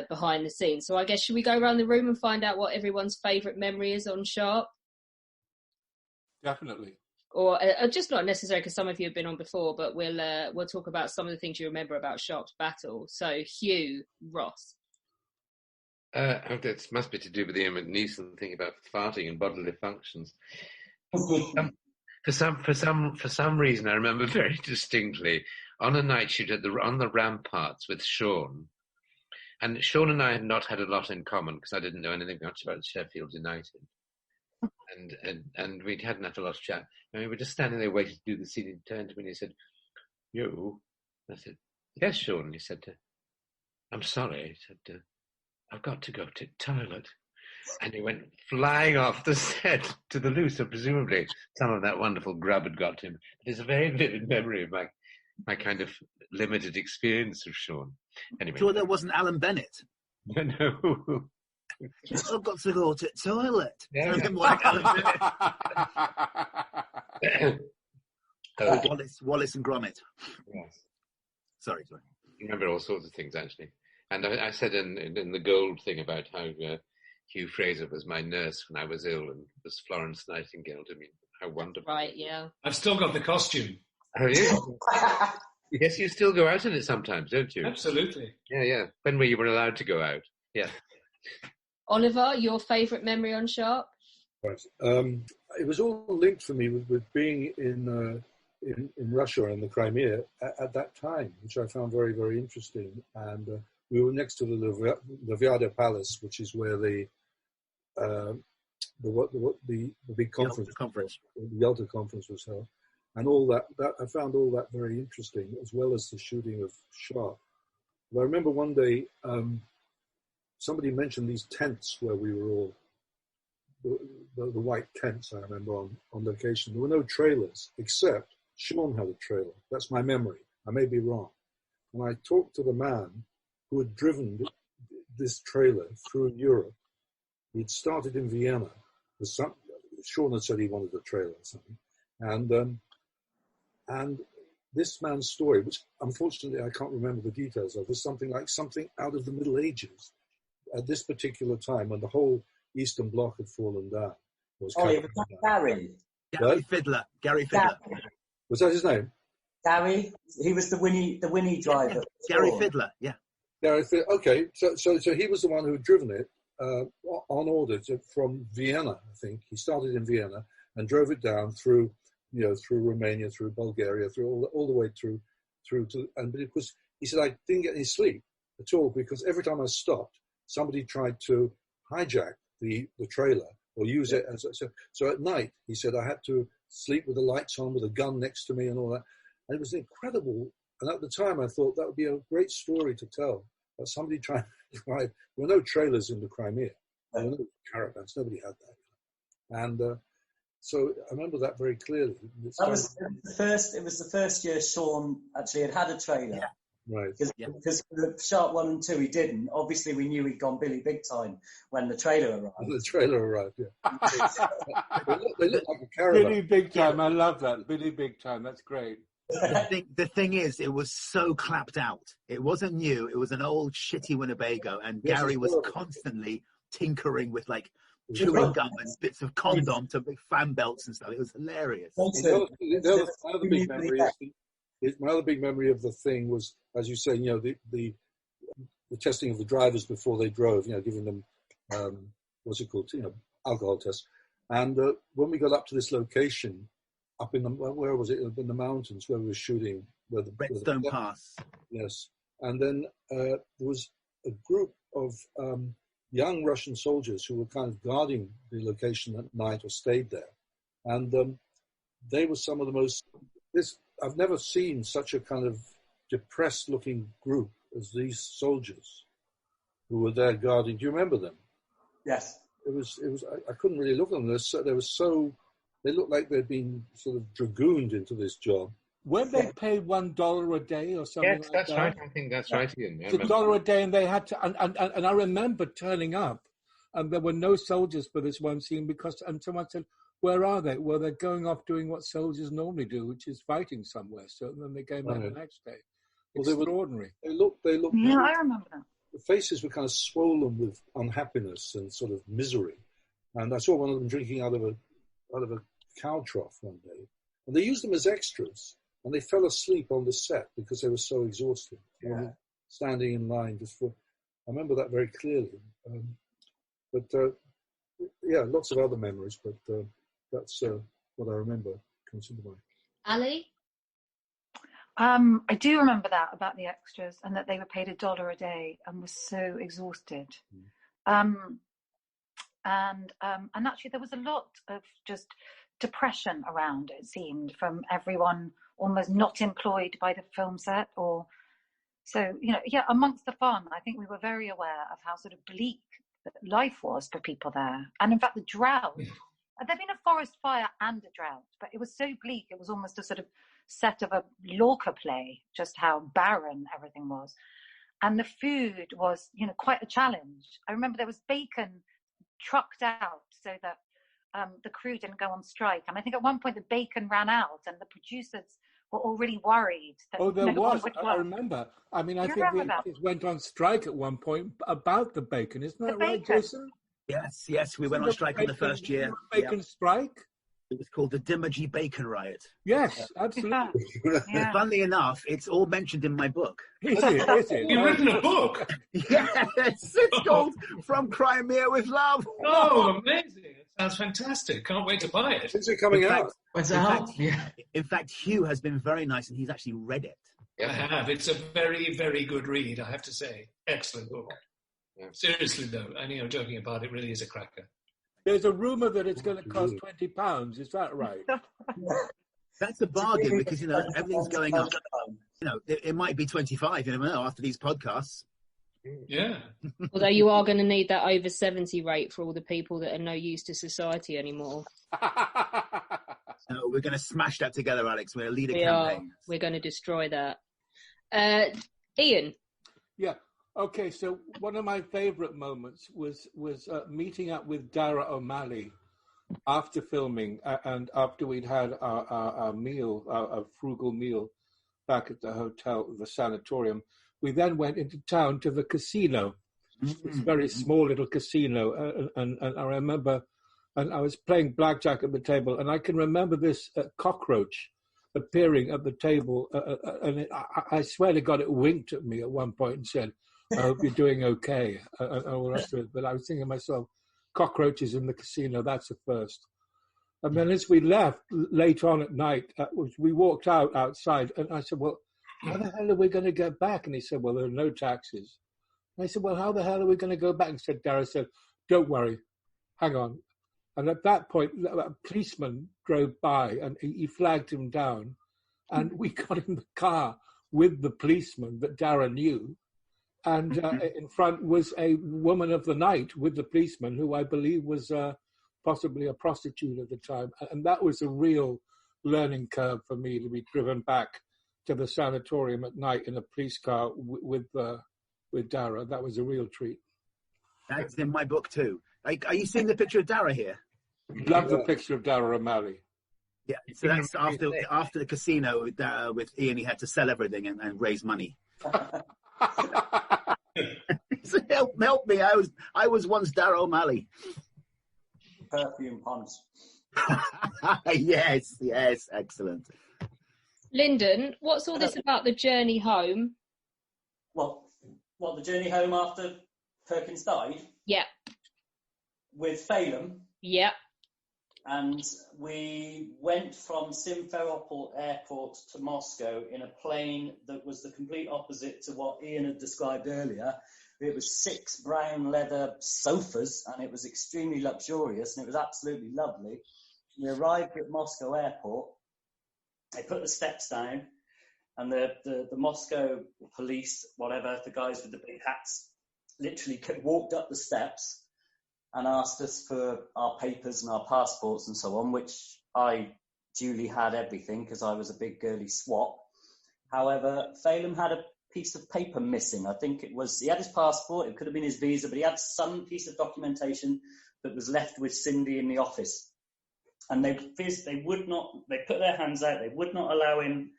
behind the scenes. So I guess, should we go around the room and find out what everyone's favourite memory is on Sharpe? Definitely. Or just not necessary, because some of you have been on before, but we'll talk about some of the things you remember about Sharpe's battle. So Hugh Ross. That must be to do with the McNeice thing about farting and bodily functions. For some reason, I remember very distinctly on a night shoot on the ramparts with Sean, and Sean and I had not had a lot in common because I didn't know anything much about Sheffield United, and we hadn't had a lot of chat. And we were just standing there waiting to do the scene. He turned to me and he said, "You?" I said, "Yes, Sean." And he said, "I'm sorry." He said, "I've got to go to the toilet." And he went flying off the set to the loo, so presumably some of that wonderful grub had got to him. It's a very vivid memory of my kind of limited experience of Sean. Anyway. Sure there wasn't Alan Bennett? No. I've got to go to the toilet. Yeah. Like Alan Bennett. Wallace and Gromit. Yes. Sorry. I remember all sorts of things, actually. And I said in the gold thing about how Hugh Fraser was my nurse when I was ill and was Florence Nightingale to me. How wonderful. Right, yeah. I've still got the costume. Oh, you? Yes, you still go out in it sometimes, don't you? Absolutely. Yeah. When you were allowed to go out. Yeah. Oliver, your favourite memory on Sharpe? Right. It was all linked for me with being in Russia and the Crimea at that time, which I found very, very interesting. And we were next to the Lviada Palace, which is where the big conference, the Yalta conference was held, and all that. I found all that very interesting, as well as the shooting of Sharpe. But I remember one day somebody mentioned these tents where we were all, the white tents. I remember on location. There were no trailers, except Sean had a trailer. That's my memory. I may be wrong. And I talked to the man who had driven this trailer through Europe. He'd started in Vienna. Sean had said he wanted a trailer or something. And this man's story, which unfortunately I can't remember the details of, was something out of the Middle Ages at this particular time when the whole Eastern Bloc had fallen down. Was Gary. Gary Fiddler. Was that his name? Gary, he was the Winnie driver. Gary Fiddler, yeah. Gary Fiddler. Okay, so he was the one who had driven it on order from Vienna. I think he started in Vienna and drove it down through Romania, through Bulgaria, through all the way through to. But it was, he said, I didn't get any sleep at all because every time I stopped, somebody tried to hijack the trailer or use it as so at night. He said I had to sleep with the lights on, with a gun next to me and all that. And it was incredible. And at the time, I thought that would be a great story to tell. But somebody trying to drive. There were no trailers in the Crimea. There were no caravans. Nobody had that. And so I remember that very clearly. It was the first year Sean actually had a trailer. Yeah. Right. Because the Sharpe 1 and 2 he didn't. Obviously, we knew he'd gone Billy Big Time when the trailer arrived. The trailer arrived, yeah. they look like a caravan. Billy Big Time, I love that. Billy Big Time, that's great. The thing is, it was so clapped out. It wasn't new. It was an old shitty Winnebago, and Gary was constantly tinkering with like chewing gum and bits of condom to make fan belts and stuff. It was hilarious. The other big memory my other big memory of the thing was, as you say, the testing of the drivers before they drove. Giving them what's it called? Alcohol tests. And when we got up to this location, up in where was it? In the mountains where we were shooting, where the Redstone Pass. Yes, and then there was a group of young Russian soldiers who were kind of guarding the location at night or stayed there, and they were some of the most. I've never seen such a kind of depressed-looking group as these soldiers who were there guarding. Do you remember them? Yes. It was. I couldn't really look at them. They looked like they'd been sort of dragooned into this job. Weren't they paid $1 a day or something like that? Yes, that's right. I think that's right, Ian. It's $1 a day, and they had to. And I remember turning up, and there were no soldiers for this one scene and someone said, "Where are they?" Well, they're going off doing what soldiers normally do, which is fighting somewhere. So then they came back the next day. Extraordinary. They looked. Yeah, I remember that. The faces were kind of swollen with unhappiness and sort of misery. And I saw one of them drinking out of a cow trough one day. And they used them as extras. And they fell asleep on the set because they were so exhausted. Yeah. Standing in line just for. I remember that very clearly. Lots of other memories, but that's what I remember comes into mind. Ali? I do remember that about the extras and that they were paid $1 a day and were so exhausted. And actually there was a lot of just depression around, it seemed, from everyone almost not employed by the film set amongst the fun. I think we were very aware of how sort of bleak life was for people there. And in fact, the drought, there'd been a forest fire and a drought, but it was so bleak, it was almost a sort of set of a Lorca play, just how barren everything was. And the food was, quite a challenge. I remember there was bacon trucked out so that the crew didn't go on strike. And I think at one point the bacon ran out and the producers were already worried. That there was. I remember. I mean, I think the actors went on strike at one point about the bacon. Isn't that right, Jason? Yes. We went on strike in the first year. Bacon strike? It was called the Dimmergy Bacon Riot. Yes, absolutely. Yeah. Funnily enough, it's all mentioned in my book. Is it? You've written a book? Yes, it's called From Crimea with Love. Oh, amazing. It sounds fantastic. Can't wait to buy it. When's it coming out? In fact, Hugh has been very nice and he's actually read it. I have. It's a very, very good read, I have to say. Excellent book. Yeah. Seriously, though, I know I'm joking about it. Really is a cracker. There's a rumour that it's going to cost £20. Is that right? That's a bargain because, everything's going up. It might be 25, you never know, after these podcasts. Yeah. Although you are going to need that over 70 rate for all the people that are no use to society anymore. No, we're going to smash that together, Alex. We're going to lead a campaign. We're going to destroy that. Ian? Yeah. Okay, so one of my favourite moments was meeting up with Dara O'Malley after filming and after we'd had our meal, our frugal meal back at the hotel, the sanatorium. We then went into town to the casino, this very small little casino, and I remember, and I was playing blackjack at the table, and I can remember this cockroach appearing at the table, and I swear to God, it winked at me at one point and said, "I hope you're doing okay," and all the rest of it. But I was thinking to myself, cockroaches in the casino, that's a first. And then as we left late on at night, we walked outside, and I said, "Well, how the hell are we going to get back?" And he said, "Well, there are no taxis." And I said, "Well, how the hell are we going to go back?" And Dara said, "Don't worry, hang on." And at that point, a policeman drove by and he flagged him down. And we got in the car with the policeman that Dara knew. And in front was a woman of the night with the policeman, who I believe was possibly a prostitute at the time. And that was a real learning curve for me, to be driven back to the sanatorium at night in a police car with Dara. That was a real treat. That's in my book too. Are you seeing the picture of Dara here? Love the picture of Dara O'Malley. Yeah, so that's after the casino with Ian. He had to sell everything and raise money. So help me! I was once Dara O'Malley. Perfume puns. Yes, excellent. Lyndon, what's all this about the journey home? What the journey home after Perkins died? Yeah. With Phelan? Yeah. And we went from Simferopol Airport to Moscow in a plane that was the complete opposite to what Ian had described earlier. It was 6 brown leather sofas, and it was extremely luxurious, and it was absolutely lovely. We arrived at Moscow Airport. They put the steps down, and the Moscow police, whatever, the guys with the big hats, literally walked up the steps and asked us for our papers and our passports and so on, which I duly had everything because I was a big girly swat. However, Phelan had a piece of paper missing. I think he had his passport, it could have been his visa, but he had some piece of documentation that was left with Cindy in the office. And they put their hands out, they would not allow him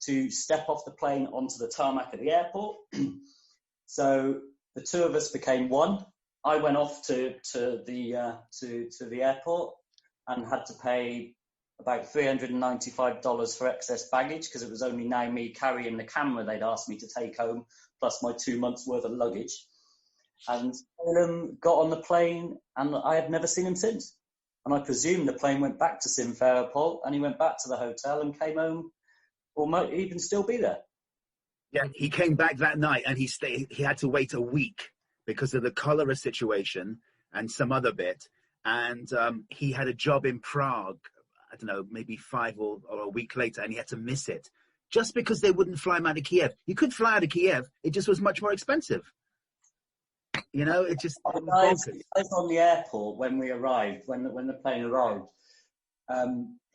to step off the plane onto the tarmac at the airport. So the two of us became one. I went off to the airport and had to pay about $395 for excess baggage because it was only now me carrying the camera they'd asked me to take home, plus my 2 months' worth of luggage. And got on the plane, and I had never seen him since. And I presume the plane went back to Simferopol, and he went back to the hotel and came home, or might even still be there. Yeah, he came back that night, and he had to wait a week because of the cholera situation and some other bit. And he had a job in Prague, I don't know, maybe 5 or a week later, and he had to miss it just because they wouldn't fly him out of Kiev. You could fly out of Kiev. It just was much more expensive. You know, it just... I was on the airport when we arrived, when the plane arrived.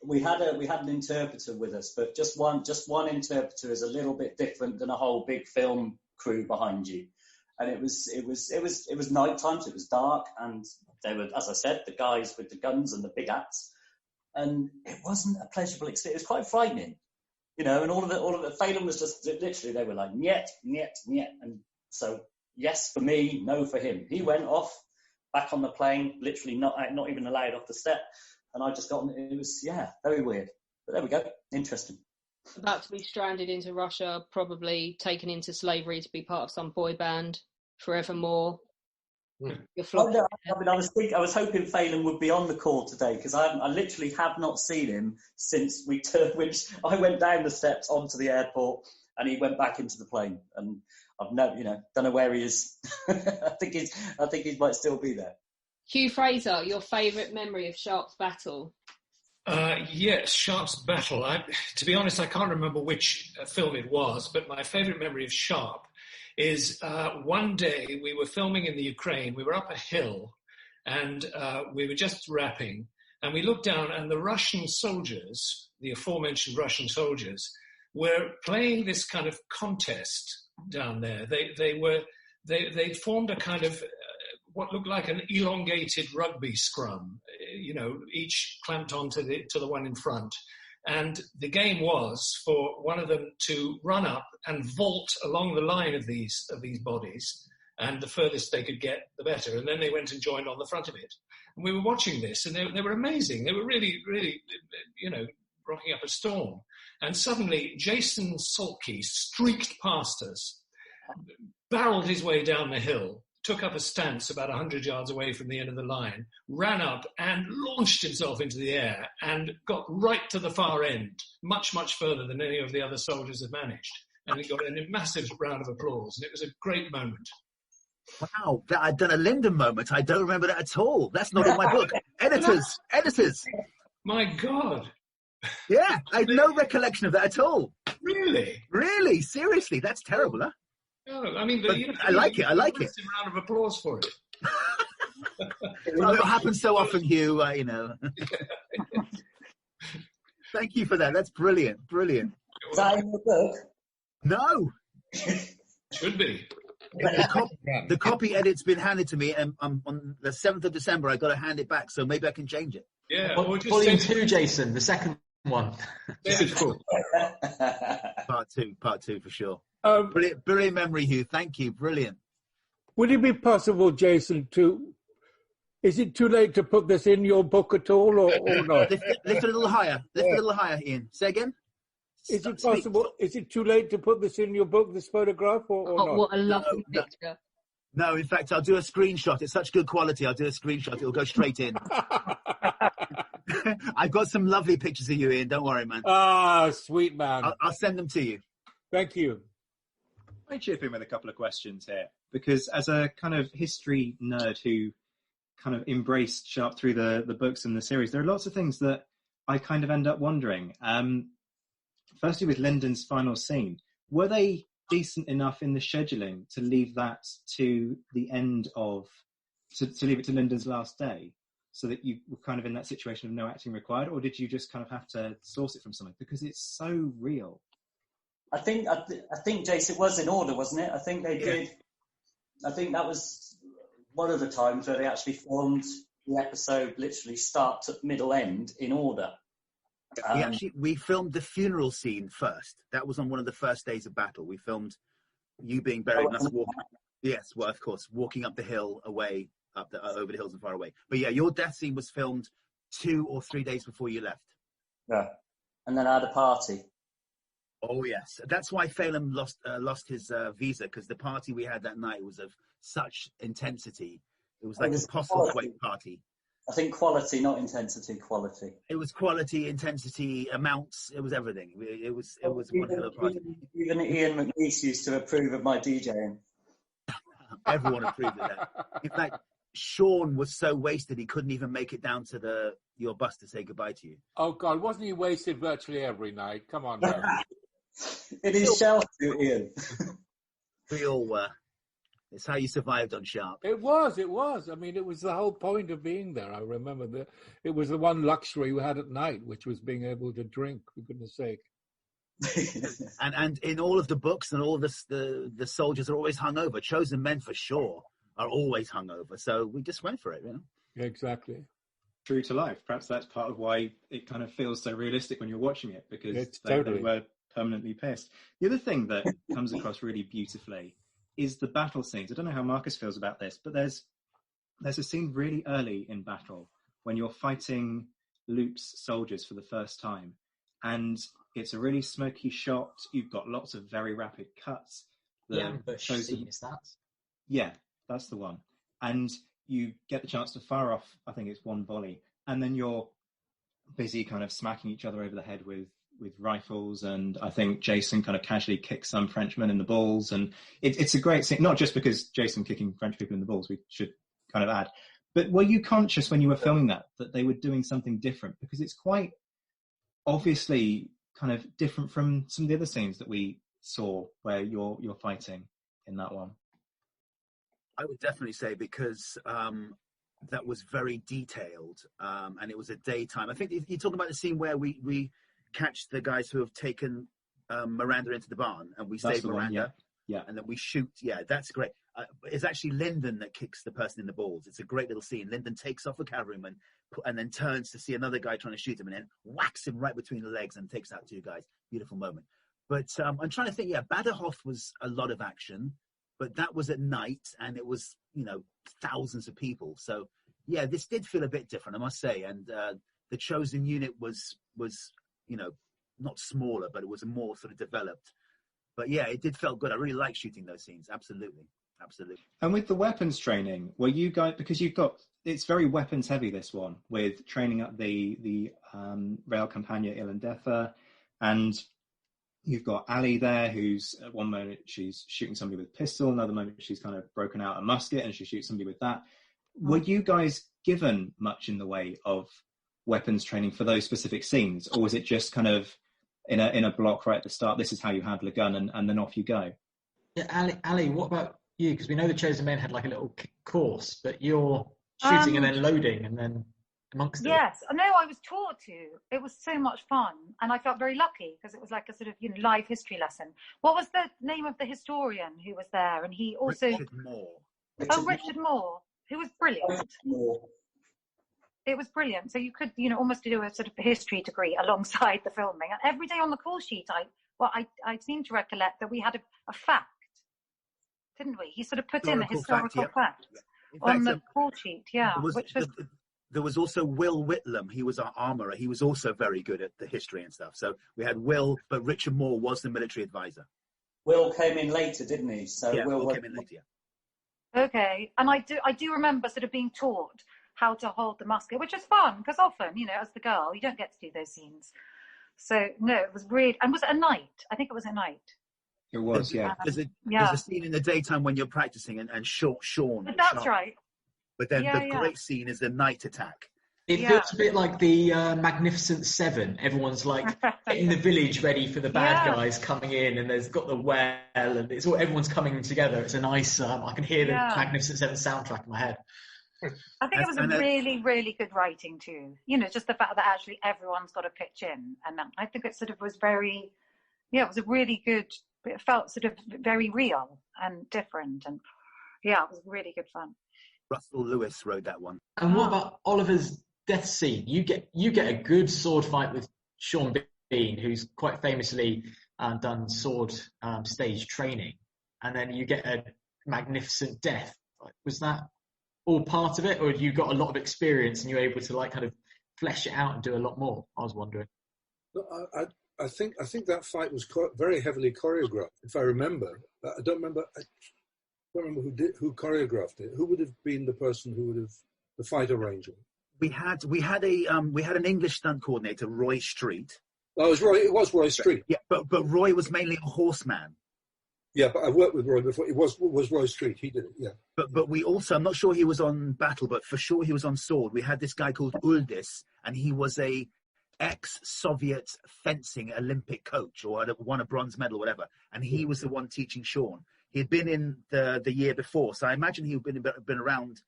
We had an interpreter with us, but just one interpreter is a little bit different than a whole big film crew behind you. And it was night time, so it was dark, and they were, as I said, the guys with the guns and the big hats, and it wasn't a pleasurable experience. It was quite frightening, you know. And all of it. Phelan was just literally, they were like niet, niet, niet, and so yes for me, no for him. He went off back on the plane, literally not even allowed off the step, and I just got on. It was very weird, but there we go, interesting. About to be stranded into Russia, probably taken into slavery to be part of some boy band forevermore. I was hoping Phelan would be on the call today because I literally have not seen him since we turned. Which I went down the steps onto the airport and he went back into the plane, and I've don't know where he is. I think he might still be there. Hugh Fraser, your favourite memory of Sharpe's battle? Yes, Sharpe's battle. To be honest, I can't remember which film it was, but my favourite memory of Sharpe is one day we were filming in the Ukraine. We were up a hill and we were just wrapping, and we looked down and the Russian soldiers, the aforementioned Russian soldiers, were playing this kind of contest down there. They formed a kind of what looked like an elongated rugby scrum, each clamped onto the one in front. And the game was for one of them to run up and vault along the line of these bodies, and the furthest they could get, the better. And then they went and joined on the front of it. And we were watching this, and they were amazing. They were really, really, rocking up a storm. And suddenly Jason Salkey streaked past us, barreled his way down the hill, took up a stance about 100 yards away from the end of the line, ran up and launched himself into the air and got right to the far end, much, much further than any of the other soldiers had managed. And he got a massive round of applause. And it was a great moment. Wow, I'd done a Lyndon moment. I don't remember that at all. That's not in my book. Editors. My God. Yeah, I had no recollection of that at all. Really? Really? Seriously? That's terrible, huh? No, I mean, I like it. A round of applause for it. Well, it happens so often, Hugh. Thank you for that. That's brilliant. Is that in the book? No. Should be. The copy edit's been handed to me, and on the 7th of December, I got to hand it back. So maybe I can change it. Yeah. Volume 2, Jason, the second one. Cool. Part two for sure. Brilliant memory, Hugh. Thank you. Brilliant. Would it be possible, Jason, is it too late to put this in your book at all, or not? Lift it a little higher. Lift it a little higher, Ian. Say again? Is it possible? Is it too late to put this in your book, this photograph, or not? What a lovely picture. No, in fact, I'll do a screenshot. It's such good quality. I'll do a screenshot. It'll go straight in. I've got some lovely pictures of you, Ian. Don't worry, man. Ah, sweet man. I'll send them to you. Thank you. I chip in with a couple of questions here, because as a kind of history nerd who kind of embraced Sharpe through the books and the series, there are lots of things that I kind of end up wondering. Firstly, with Lyndon's final scene, were they decent enough in the scheduling to leave that to the end of, to leave it to Lyndon's last day, so that you were kind of in that situation of no acting required, or did you just kind of have to source it from something? Because it's so real. I think Jason, it was in order, wasn't it? I think they did. I think that was one of the times where they actually filmed the episode literally start to middle end in order. We filmed the funeral scene first. That was on one of the first days of battle. We filmed you being buried and us walking. Yes, well, of course, walking up the hill away, over the hills and far away. But yeah, your death scene was filmed 2 or 3 days before you left. Yeah, and then I had a party. Oh yes, that's why Phelan lost his visa, because the party we had that night was of such intensity. It was like a possible weight party. I think quality, not intensity. Quality. It was quality, intensity, amounts. It was everything. It was one hell of a party. Even Ian McNeice used to approve of my DJing. Everyone approved of that. In fact, Sean was so wasted he couldn't even make it down to your bus to say goodbye to you. Oh God, wasn't he wasted virtually every night? Come on, man. It is Sharpe, Ian. We all were. It's how you survived on Sharpe. It was. I mean, it was the whole point of being there. I remember that it was the one luxury we had at night, which was being able to drink, for goodness sake. and in all of the books and all the soldiers are always hungover. Chosen men, for sure, are always hungover. So we just went for it, you know? Exactly. True to life. Perhaps that's part of why it kind of feels so realistic when you're watching it, because they were permanently pissed. The other thing that comes across really beautifully is the battle scenes. I don't know how Marcus feels about this, but there's a scene really early in battle when you're fighting Luke's soldiers for the first time, and it's a really smoky shot. You've got lots of very rapid cuts. The ambush scene, is that? Yeah, that's the one. And you get the chance to fire off, I think it's one volley, and then you're busy kind of smacking each other over the head with rifles, and I think Jason kind of casually kicks some Frenchmen in the balls, and it's a great scene, not just because Jason kicking French people in the balls, we should kind of add, but were you conscious when you were filming that they were doing something different? Because it's quite obviously kind of different from some of the other scenes that we saw where you're fighting in that one. I would definitely say, because that was very detailed, and it was a daytime. I think you're talking about the scene where we catch the guys who have taken Miranda into the barn, and we save Miranda. Yeah. And then we shoot. Yeah, that's great. It's actually Lyndon that kicks the person in the balls. It's a great little scene. Lyndon takes off a cavalryman and then turns to see another guy trying to shoot him, and then whacks him right between the legs and takes out 2 guys. Beautiful moment. But I'm trying to think. Yeah, Baderhof was a lot of action, but that was at night, and it was, thousands of people. So yeah, this did feel a bit different, I must say. And the chosen unit was not smaller, but it was more sort of developed. But yeah, it did felt good. I really like shooting those scenes. Absolutely. And with the weapons training, were you guys, because it's very weapons heavy, this one, with training up the Real Campagna Irlandesa, and you've got Allie there, who's at one moment she's shooting somebody with a pistol, another moment she's kind of broken out a musket and she shoots somebody with that. Were you guys given much in the way of weapons training for those specific scenes, or was it just kind of in a block right at the start, this is how you handle a gun, and then off you go? Yeah, Allie, what about you? Because we know the Chosen Men had like a little course, but you're shooting and then loading and then amongst it. Yes, no, I was taught to. It was so much fun, and I felt very lucky because it was like a sort of live history lesson. What was the name of the historian who was there? And he also Richard Moore. Richard Moore, who was brilliant. It was brilliant. So you could, almost do a sort of history degree alongside the filming. And every day on the call sheet, I seem to recollect that we had a fact, didn't we? He sort of put in a historical fact on the call sheet, There was also Will Whitlam. He was our armourer. He was also very good at the history and stuff. So we had Will, but Richard Moore was the military advisor. Will came in later, didn't he? So yeah, Will came in later. Okay, and I do remember sort of being taught how to hold the musket, which is fun because often, as the girl, you don't get to do those scenes. So no, it was really, and was it a night? I think it was a night. It was, yeah. There's a scene in the daytime when you're practicing and Sean. That's Sharpe. right. But then the great scene is the night attack. It feels a bit like the Magnificent Seven. Everyone's like getting the village ready for the bad guys coming in, and there's got the well, and everyone's coming together. It's a nice. I can hear the Magnificent Seven soundtrack in my head. I think it was a really, really good writing too. Just the fact that actually everyone's got to pitch in, and I think it sort of was very, it was a really good. It felt sort of very real and different, and it was really good fun. Russell Lewis wrote that one. And what about Oliver's death scene? You get a good sword fight with Sean Bean, who's quite famously done sword stage training, and then you get a magnificent death. Was that all part of it, or you got a lot of experience and you're able to kind of flesh it out and do a lot more? I was wondering. I think that fight was very heavily choreographed. If I remember, I don't remember who choreographed it. Who would have been the person who would have the fight arranger? We had an English stunt coordinator, Roy Street. Oh, it was Roy Street. Yeah, but Roy was mainly a horseman. Yeah, but I've worked with Roy before. It was Roy Street. He did it. Yeah. But we also, I'm not sure he was on battle, but for sure he was on sword. We had this guy called Uldis, and he was a ex-Soviet fencing Olympic coach, or had won a bronze medal, whatever. And he was the one teaching Sean. He had been in the year before, so I imagine he had been around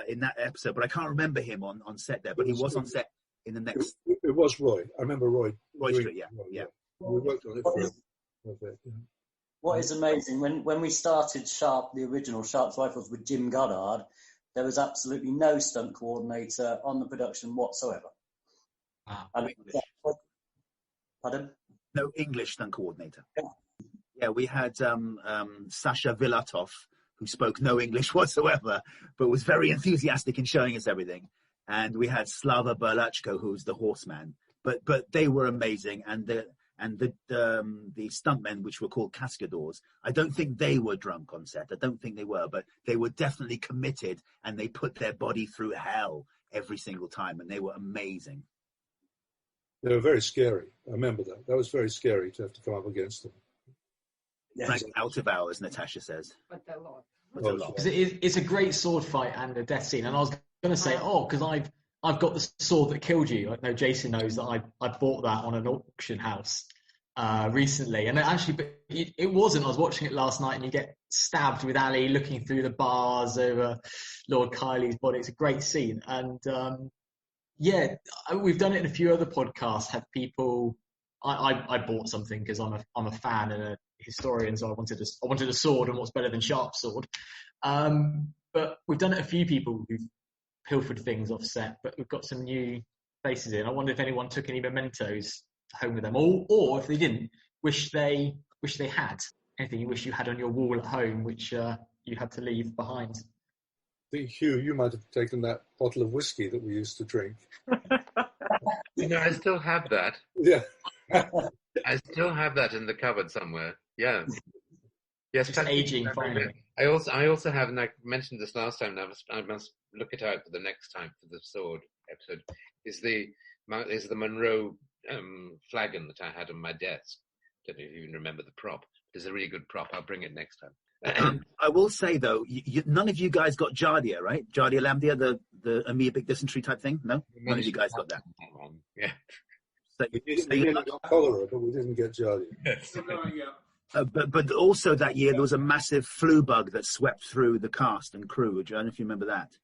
in that episode, but I can't remember him on set there. But he was on set in the next. It was Roy. I remember Roy. Roy Street, yeah. We worked on it for a bit. Yeah. What is amazing, when we started Sharpe, the original Sharpe's Rifles with Jim Goddard, there was absolutely no stunt coordinator on the production whatsoever. Pardon? No English stunt coordinator. Yeah, we had Sasha Vilatov, who spoke no English whatsoever, but was very enthusiastic in showing us everything. And we had Slava Berlachko, who was the horseman. But they were amazing, and the stuntmen, which were called cascadors, I don't think they were drunk on set. I don't think they were, but they were definitely committed, and they put their body through hell every single time, and they were amazing. They were very scary. I remember that. That was very scary to have to come up against them. Like out of hours, Natasha says. But a lot. Because it's a great sword fight and a death scene. And I was going to say, because I've got the sword that killed you. I know Jason knows that I bought that on an auction house recently. And it wasn't. I was watching it last night, and you get stabbed with Allie looking through the bars over Lord Kylie's body. It's a great scene. And we've done it in a few other podcasts. Have people? I bought something because I'm a fan and a historian, so I wanted a sword, and what's better than Sharpe's sword? But we've done it a few people who've pilfered things off set, but we've got some new faces in. I wonder if anyone took any mementos home with them, or if they didn't, wish they had anything you wish you had on your wall at home, which you had to leave behind. I think, Hugh, you might have taken that bottle of whiskey that we used to drink. I still have that. Yeah. I still have that in the cupboard somewhere. Yeah. Yes, it's aging finally. I also have, and I mentioned this last time, and I must look it out for the next time for the sword episode, is the Monroe flagon that I had on my desk. Don't know if you even remember the prop. It's a really good prop. I'll bring it next time. I will say though, none of you guys got Giardia, right? Giardia lambdia, the amoebic dysentery type thing. No, none of you guys got that. Yeah. So we didn't get cholera, but we didn't get Giardia. Yes. But also that year there was a massive flu bug that swept through the cast and crew. I don't know if you remember that.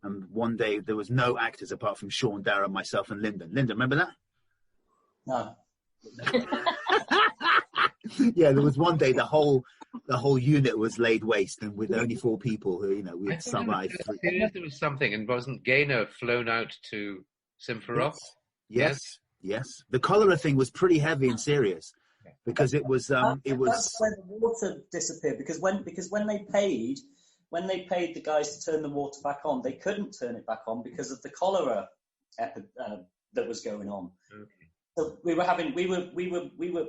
And one day there was no actors apart from Sean, Darren, myself, and Lyndon. Lyndon, remember that? No. Yeah, there was one day the whole unit was laid waste, and with only 4 people who, we had survived. There was something, and wasn't Gaynor flown out to Simferopol? Yes. The cholera thing was pretty heavy and serious because it was. That's when the water disappeared because when they paid the guys to turn the water back on, they couldn't turn it back on because of the cholera that was going on. Okay. So we were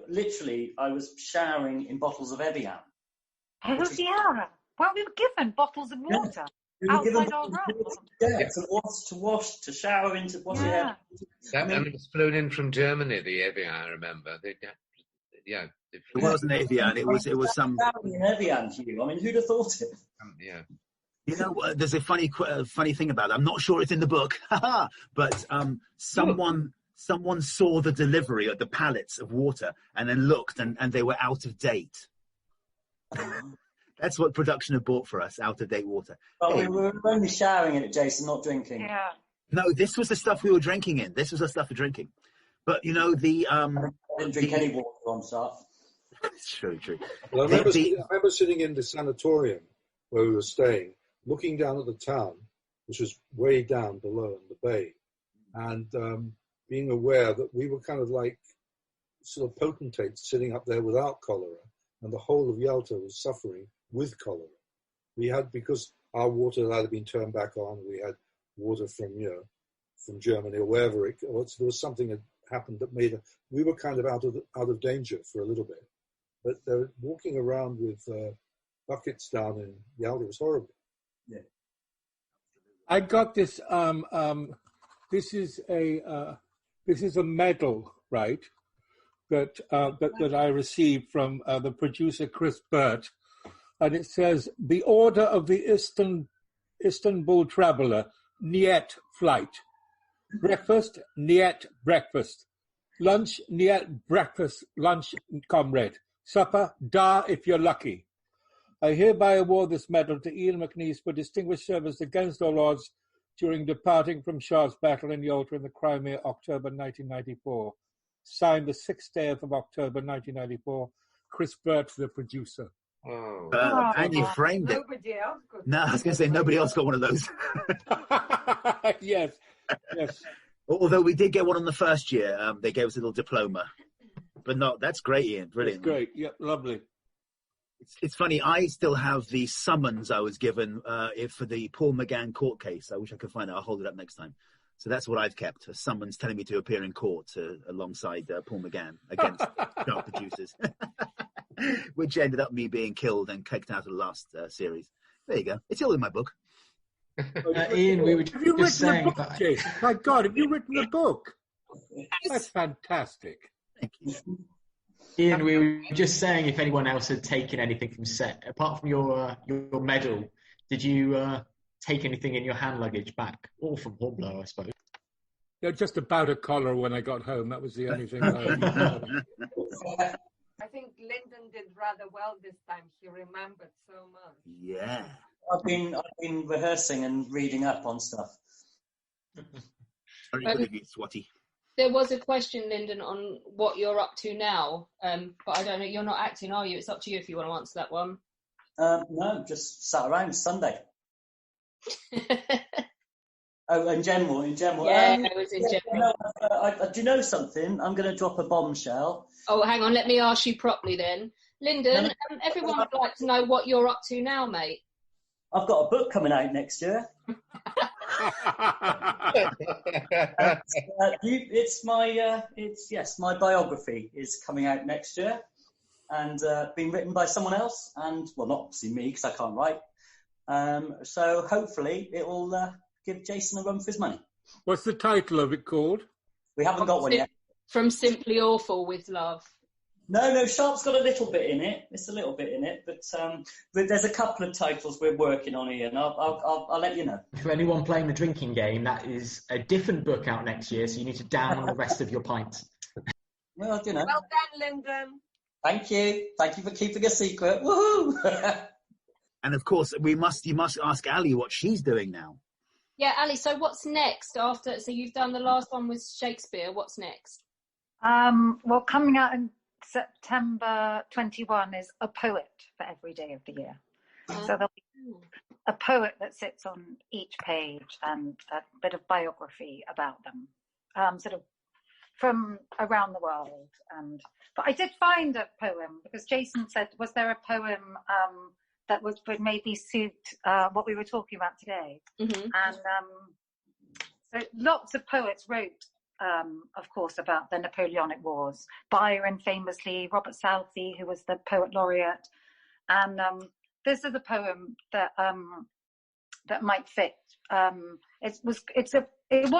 literally, I was showering in bottles of Evian. Oh, yeah. Well, we were given bottles of water outside our room. Yeah, to shower into, wash your hair. It was flown in from Germany, the Evian, I remember. It wasn't Evian, it was some... Evian, Hugh. I mean, who'd have thought it? Yeah. There's a funny thing about it. I'm not sure it's in the book, but someone saw the delivery of the pallets of water and then looked and they were out of date. That's what production had bought for us, out of date water. Well, we were only showering in it, Jason, not drinking. Yeah. No, this was the stuff we were drinking in. This was the stuff we're drinking. But, I didn't drink any water on Sharpe. It's true. Well, I remember sitting in the sanatorium where we were staying, looking down at the town, which was way down below in the bay, and being aware that we were kind of like sort of potentates sitting up there without cholera, and the whole of Yalta was suffering with cholera. We had, because our water had either been turned back on, we had water from Germany or wherever there was something that happened that made we were kind of out of danger for a little bit. But they're walking around with buckets down in Yalta. It was horrible. Yeah. I got this. This is a medal, right? That I received from the producer Chris Burt, and it says the Order of the Istanbul Traveller, Niet Flight. Breakfast, Niet Breakfast. Lunch, Niet Breakfast, Lunch, Comrade. Supper, Da if you're lucky. I hereby award this medal to Ian McNeice for distinguished service against all odds during departing from Sharpe's battle in Yalta in the Crimea, October 1994. Signed the 6th day of October 1994, Chris Burt, the producer. And you framed it. Nobody else could. No, I was going to say nobody else got one of those. Yes. Although we did get one on the first year. They gave us a little diploma. But no, that's great, Ian. Brilliant. That's great. Yeah, lovely. It's funny. I still have the summons I was given for the Paul McGann court case. I wish I could find it. I'll hold it up next time. So that's what I've kept, a summons telling me to appear in court alongside Paul McGann against Sharpe producers, which ended up me being killed and kicked out of the last series. There you go. It's all in my book. Ian, we were have you just written saying... a book, Jason? My God, have you written a book? That's fantastic. Thank you. Ian, we were just saying if anyone else had taken anything from set, apart from your medal, did you take anything in your hand luggage back? Or from Hornblower, I suppose. Yeah, just about a collar when I got home. That was the only thing. I think Lyndon did rather well this time. He remembered so much. Yeah. I've been rehearsing and reading up on stuff. Very good of you, Swatty. There was a question, Lyndon, on what you're up to now, but I don't know. You're not acting, are you? It's up to you if you want to answer that one. No, just sat around Sunday. Oh, in general. Yeah, it was in general. Do you know something? I'm going to drop a bombshell. Oh, hang on. Let me ask you properly then. Lyndon, everyone would like to know what you're up to now, mate. I've got a book coming out next year. My biography is coming out next year, and being written by someone else, and well, not obviously me because I can't write. So hopefully it will give Jason a run for his money. What's the title of it called? We haven't got one yet. From Simply Awful with Love. No, Sharpe's got a little bit in it. It's a little bit in it, but there's a couple of titles we're working on here, and I'll let you know. For anyone playing the drinking game, that is a different book out next year, so you need to down the rest of your pints. Well, you know. Well done, Lyndon. Thank you for keeping a secret. Woohoo! And of course, you must ask Allie what she's doing now. Yeah, Allie, so what's next after? So you've done the last one with Shakespeare. What's next? Well, coming out in September 21 is A Poet for every day of the year. So there'll be a poet that sits on each page and a bit of biography about them, sort of from around the world. But I did find a poem, because Jason said, was there a poem that would maybe suit what we were talking about today? Mm-hmm. And so lots of poets wrote, of course, about the Napoleonic Wars. Byron famously, Robert Southey, who was the poet laureate. And this is a poem that might fit. It was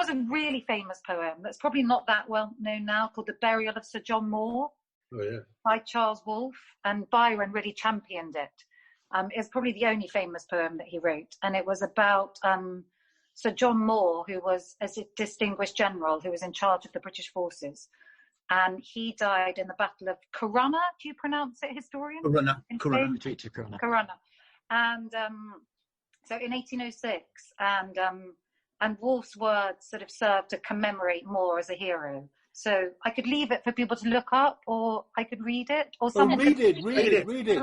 a really famous poem that's probably not that well known now, called The Burial of Sir John Moore. Oh, yeah. By Charles Wolfe. And Byron really championed it. It's probably the only famous poem that he wrote. And it was about Sir John Moore, who was a distinguished general who was in charge of the British forces. And he died in the Battle of Corunna. Do you pronounce it, historian? Corunna. And so in 1806, and Wolfe's words sort of served to commemorate Moore as a hero. So I could leave it for people to look up, or I could read it, or someone read it. Shall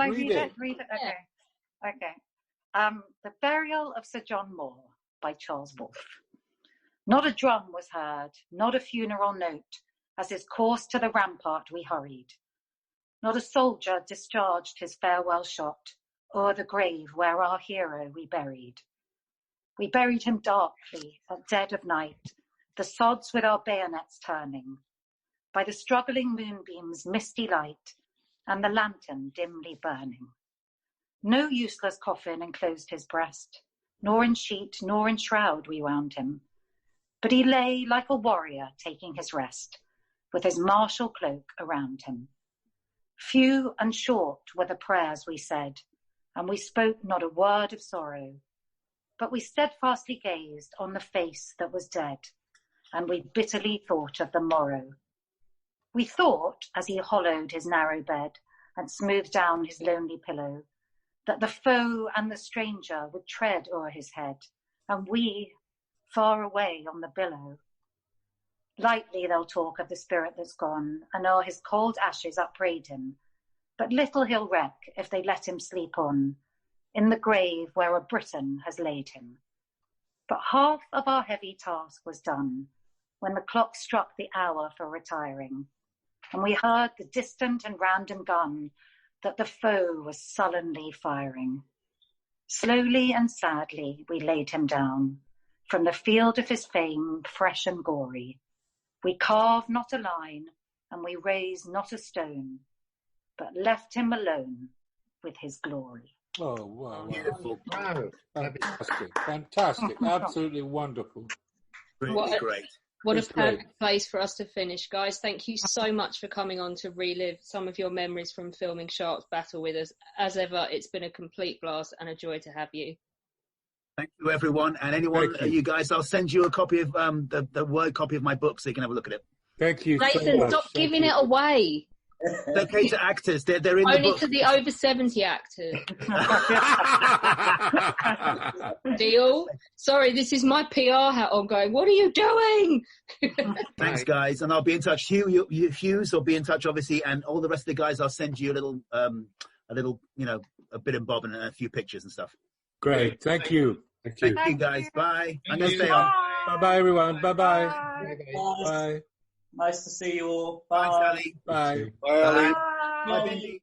I read it? Okay. The Burial of Sir John Moore by Charles Wolfe. Not a drum was heard, not a funeral note, as his course to the rampart we hurried. Not a soldier discharged his farewell shot o'er the grave where our hero we buried. We buried him darkly at dead of night, the sods with our bayonets turning, by the struggling moonbeam's misty light, and the lantern dimly burning. No useless coffin enclosed his breast, nor in sheet nor in shroud we wound him, but he lay like a warrior taking his rest, with his martial cloak around him. Few and short were the prayers we said, and we spoke not a word of sorrow, but we steadfastly gazed on the face that was dead, and we bitterly thought of the morrow. We thought, as he hollowed his narrow bed and smoothed down his lonely pillow, that the foe and the stranger would tread o'er his head, and we, far away on the billow. Lightly they'll talk of the spirit that's gone, and o'er his cold ashes upbraid him, but little he'll reck if they let him sleep on, in the grave where a Briton has laid him. But half of our heavy task was done, when the clock struck the hour for retiring, and we heard the distant and random gun that the foe was sullenly firing. Slowly and sadly we laid him down, from the field of his fame, fresh and gory. We carved not a line, and we raised not a stone, but left him alone with his glory. Oh, wow. Beautiful. Wow. Fantastic. Absolutely wonderful. Really great. What a perfect place for us to finish, guys. Thank you so much for coming on to relive some of your memories from filming Sharpe's battle with us. As ever, it's been a complete blast and a joy to have you. Thank you, everyone. And anyone, you guys, I'll send you a copy of the Word copy of my book so you can have a look at it. Thank you. Jason, stop giving it away. It's okay to actors. They're in only the book. to the over 70 actors. Deal? Sorry, this is my PR hat on going, what are you doing? Thanks, guys. And I'll be in touch. Hughes will be in touch, obviously. And all the rest of the guys, I'll send you a little, a bit and bob and a few pictures and stuff. Great. Thank you. Thank you, guys. Bye. I'm going to stay on. Bye-bye, everyone. Bye-bye. Bye. Bye. Nice to see you all. Bye. Thanks, Ali. Bye. Bye, Ali. Bye.